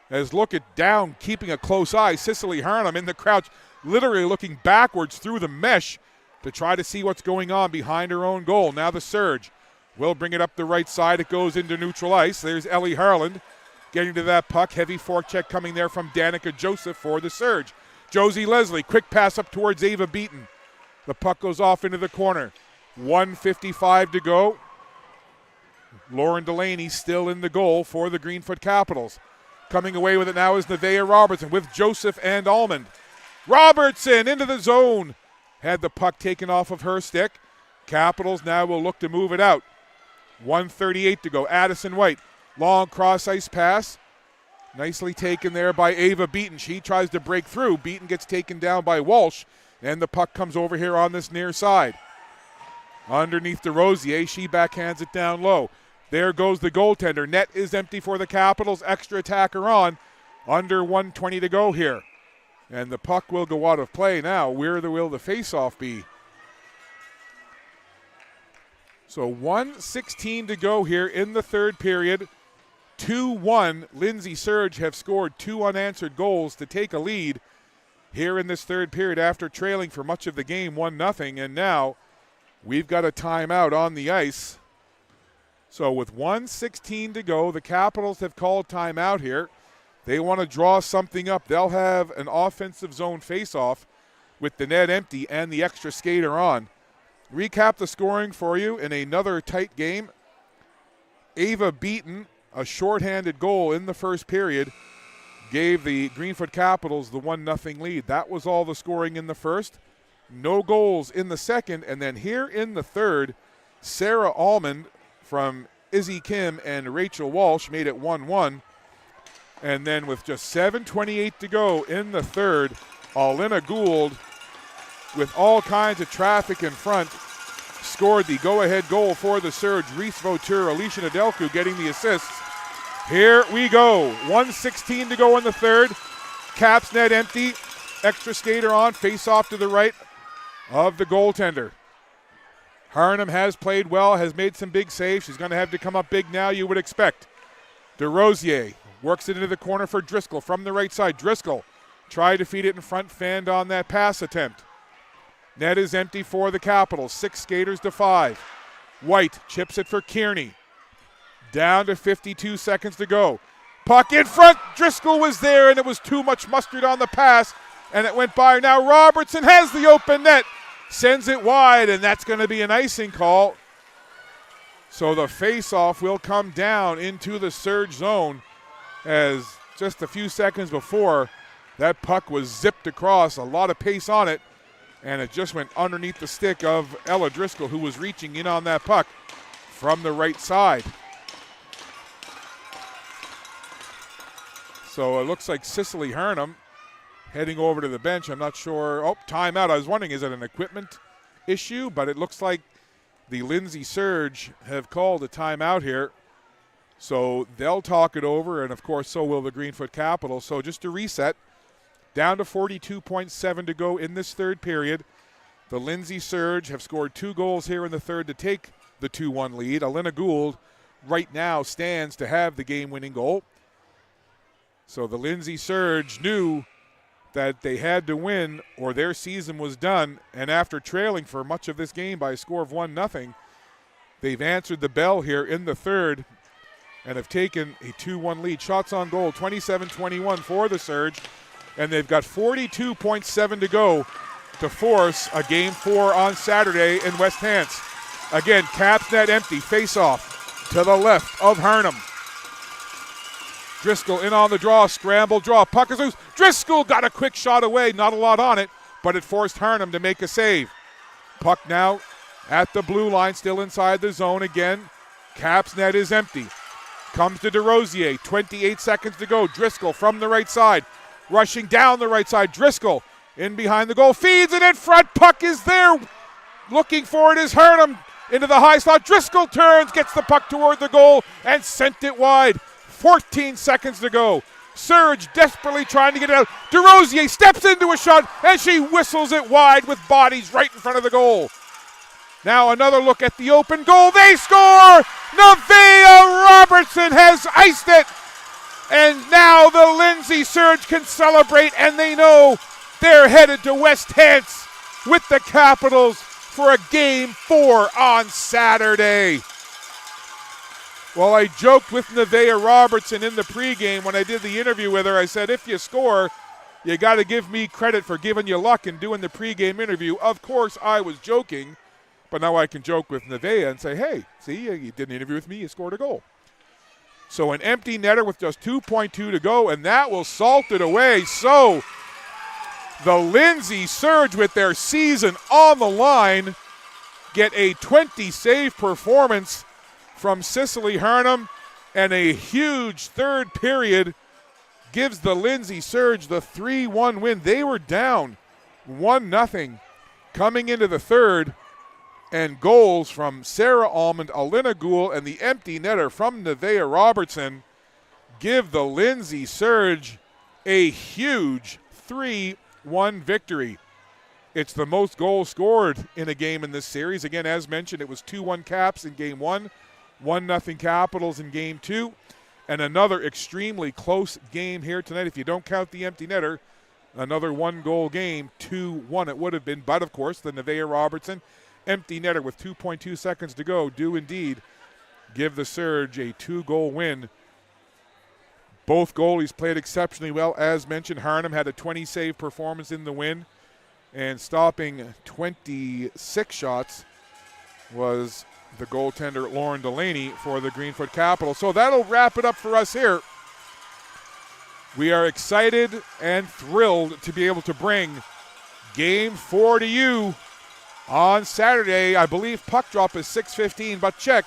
as look at down, keeping a close eye. Cicely Harnham in the crouch, literally looking backwards through the mesh to try to see what's going on behind her own goal. Now the Surge will bring it up the right side. It goes into neutral ice. There's Ellie Harland getting to that puck. Heavy forecheck coming there from Danica Joseph for the Surge. Josie Leslie, quick pass up towards Ava Beaton. The puck goes off into the corner. 1:55 to go. Lauren Delaney still in the goal for the Greenfoot Capitals. Coming away with it now is Nevaeh Robertson with Joseph and Almond. Robertson into the zone. Had the puck taken off of her stick. Capitals now will look to move it out. 1:38 to go. Addison White. Long cross ice pass. Nicely taken there by Ava Beaton. She tries to break through. Beaton gets taken down by Walsh. And the puck comes over here on this near side. Underneath DeRosier. She backhands it down low. There goes the goaltender. Net is empty for the Capitals. Extra attacker on. Under 1:20 to go here. And the puck will go out of play now. Where will the faceoff be? So 1:16 to go here in the third period. 2-1. Lindsay Surge have scored 2 unanswered goals to take a lead here in this third period after trailing for much of the game 1-0. And now we've got a timeout on the ice. So with 1:16 to go, the Capitals have called timeout here. They want to draw something up. They'll have an offensive zone faceoff with the net empty and the extra skater on. Recap the scoring for you in another tight game. Ava Beaton, a shorthanded goal in the first period, gave the Greenfoot Capitals the 1-0 lead. That was all the scoring in the first. No goals in the second. And then here in the third, Sarah Almond from Izzy Kim and Rachel Walsh made it 1-1. And then with just 7:28 to go in the third, Alina Gould, with all kinds of traffic in front, scored the go-ahead goal for the Surge. Reese Vauteur, Alicia Nedelku getting the assists. Here we go. 1:16 to go in the third. Caps net empty. Extra skater on. Face off to the right of the goaltender. Harnham has played well, has made some big saves. She's going to have to come up big now, you would expect. DeRosier works it into the corner for Driscoll from the right side. Driscoll tried to feed it in front, fanned on that pass attempt. Net is empty for the Capitals. 6 skaters to 5. White chips it for Kearney. Down to 52 seconds to go. Puck in front. Driscoll was there, and it was too much mustard on the pass, and it went by. Now Robertson has the open net. Sends it wide, and that's going to be an icing call. So the face-off will come down into the Surge zone, as just a few seconds before, that puck was zipped across, a lot of pace on it, and it just went underneath the stick of Ella Driscoll, who was reaching in on that puck from the right side. So it looks like Cicely Harnham heading over to the bench. I'm not sure. Oh, timeout. I was wondering, is it an equipment issue? But it looks like the Lindsay Surge have called a timeout here. So they'll talk it over, and of course so will the Greenfoot Capitals. So just to reset, down to 42.7 to go in this third period. The Lindsay Surge have scored 2 goals here in the third to take the 2-1 lead. Alina Gould right now stands to have the game-winning goal. So the Lindsay Surge knew that they had to win or their season was done, and after trailing for much of this game by a score of 1-0, they've answered the bell here in the third and have taken a 2-1 lead. Shots on goal, 27-21 for the Surge, and they've got 42.7 to go to force a Game 4 on Saturday in West Hants. Again, Caps net empty, face-off to the left of Harnham. Driscoll in on the draw, scramble draw, puck is loose. Driscoll got a quick shot away, not a lot on it, but it forced Harnham to make a save. Puck now at the blue line, still inside the zone again. Caps net is empty. Comes to DeRosier, 28 seconds to go. Driscoll from the right side, rushing down the right side. Driscoll in behind the goal, feeds it in front. Puck is there. Looking for it is Hurnham into the high slot. Driscoll turns, gets the puck toward the goal, and sent it wide. 14 seconds to go. Surge desperately trying to get it out. DeRosier steps into a shot, and she whistles it wide with bodies right in front of the goal. Now another look at the open goal. They score! Nevaeh Robertson has iced it. And now the Lindsay Surge can celebrate, and they know they're headed to West Hants with the Capitals for a Game 4 on Saturday. Well, I joked with Nevaeh Robertson in the pregame when I did the interview with her. I said, if you score, you got to give me credit for giving you luck and doing the pregame interview. Of course, I was joking. But now I can joke with Nevaeh and say, hey, see, you did an interview with me, you scored a goal. So an empty netter with just 2.2 to go, and that will salt it away. So the Lindsay Surge, with their season on the line, get a 20-save performance from Cicely Hurnham, and a huge third period gives the Lindsay Surge the 3-1 win. They were down 1-0 coming into the third. And goals from Sarah Almond, Alina Gould, and the empty netter from Nevaeh Robertson give the Lindsay Surge a huge 3-1 victory. It's the most goals scored in a game in this series. Again, as mentioned, it was 2-1 Caps in Game 1, 1-0 Capitals in Game 2, and another extremely close game here tonight. If you don't count the empty netter, another one-goal game, 2-1 it would have been. But, of course, the Nevaeh Robertson empty netter with 2.2 seconds to go do indeed give the Surge a 2-goal win. Both goalies played exceptionally well. As mentioned, Hurnham had a 20-save performance in the win, and stopping 26 shots was the goaltender Lauren Delaney for the Greenfoot Capitals. So that'll wrap it up for us here. We are excited and thrilled to be able to bring Game 4 to you on Saturday. I believe puck drop is 6:15, but check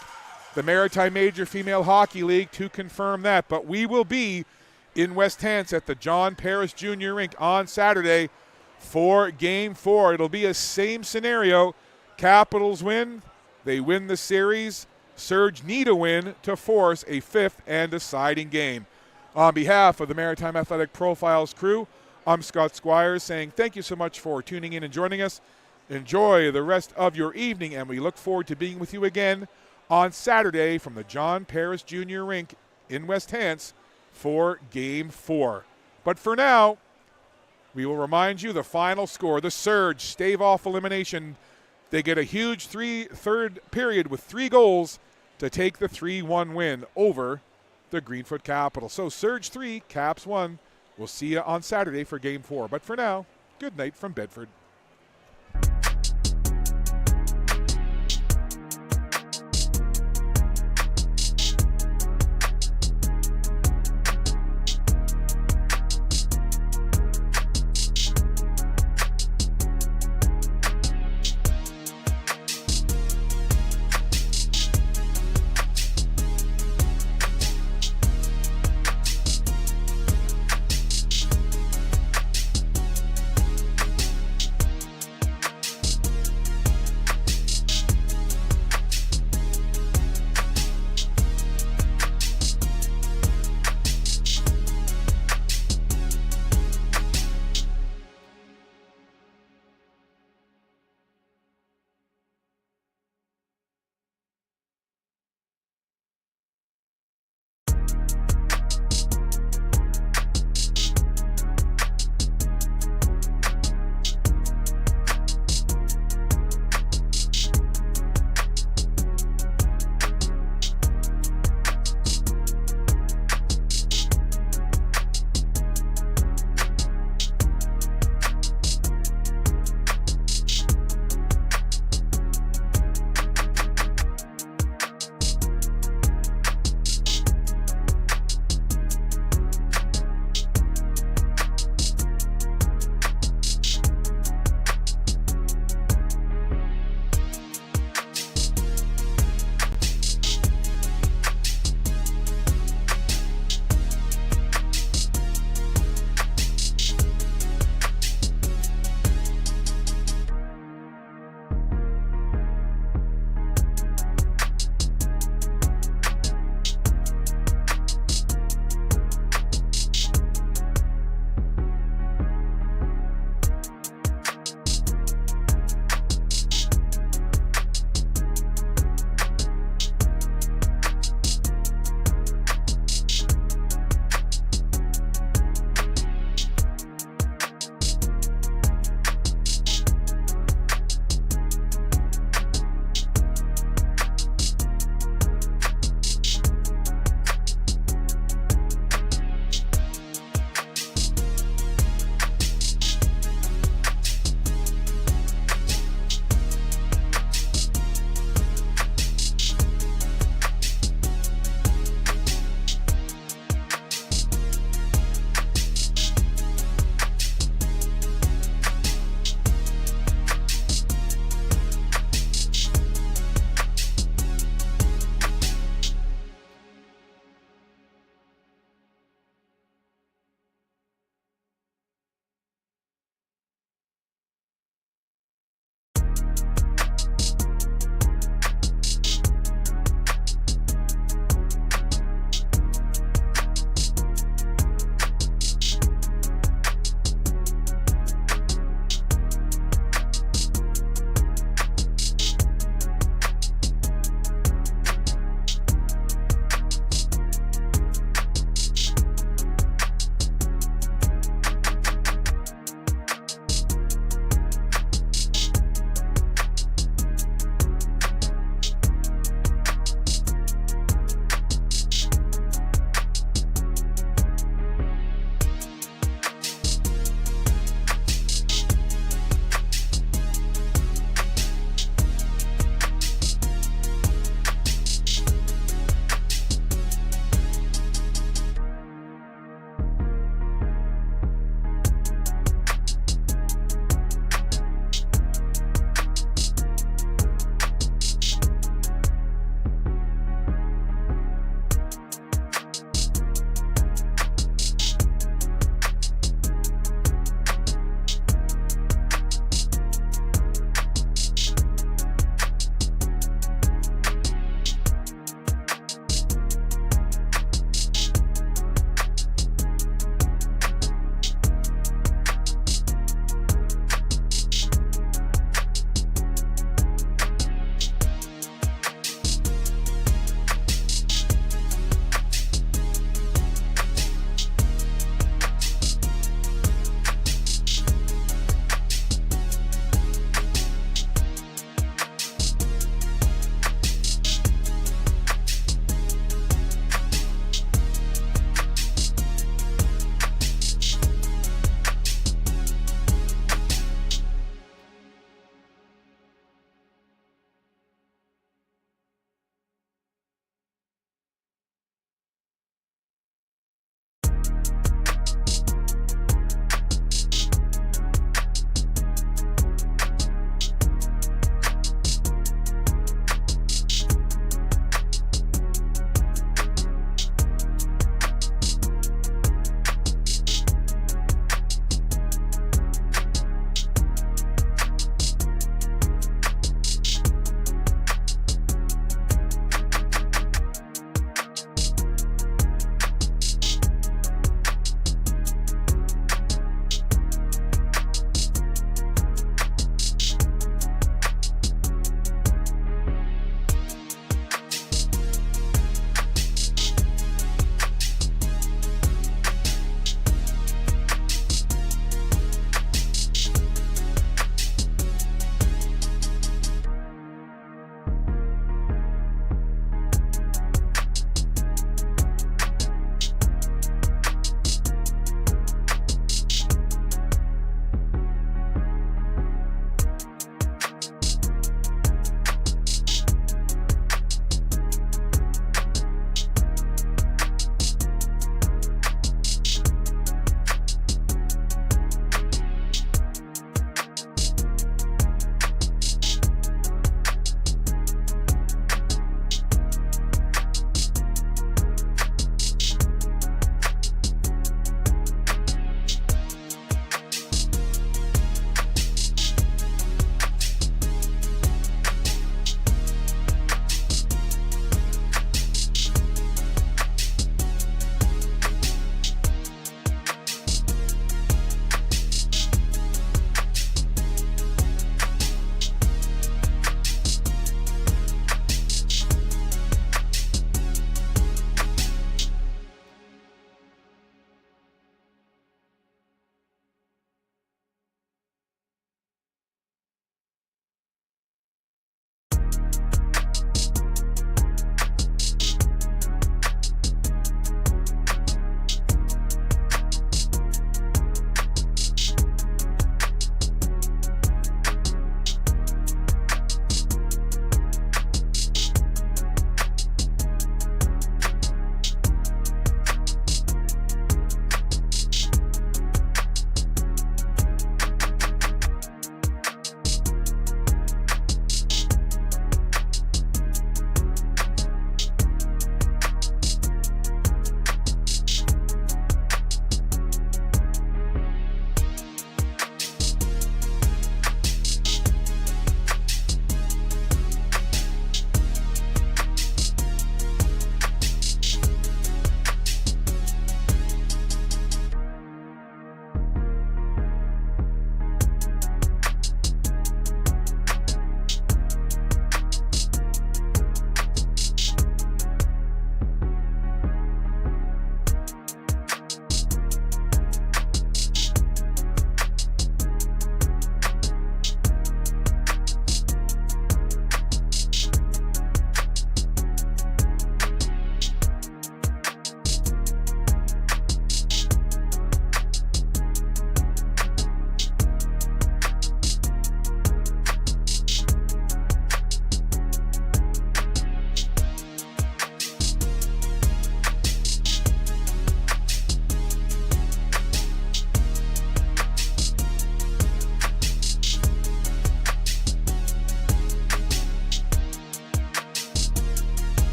the Maritime Major Female Hockey League to confirm that. But we will be in West Hants at the John Paris Jr. Rink on Saturday for Game 4. It'll be a same scenario. Capitals win, they win the series. Surge need a win to force a fifth and deciding game. On behalf of the Maritime Athletic Profiles crew, I'm Scott Squires saying thank you so much for tuning in and joining us. Enjoy the rest of your evening, and we look forward to being with you again on Saturday from the John Paris Jr. Rink in West Hants for Game 4. But for now, we will remind you the final score. The Surge stave off elimination. They get a huge third period with 3 goals to take the 3-1 win over the Greenfoot Capitals. So Surge 3, Caps 1. We'll see you on Saturday for Game 4. But for now, good night from Bedford.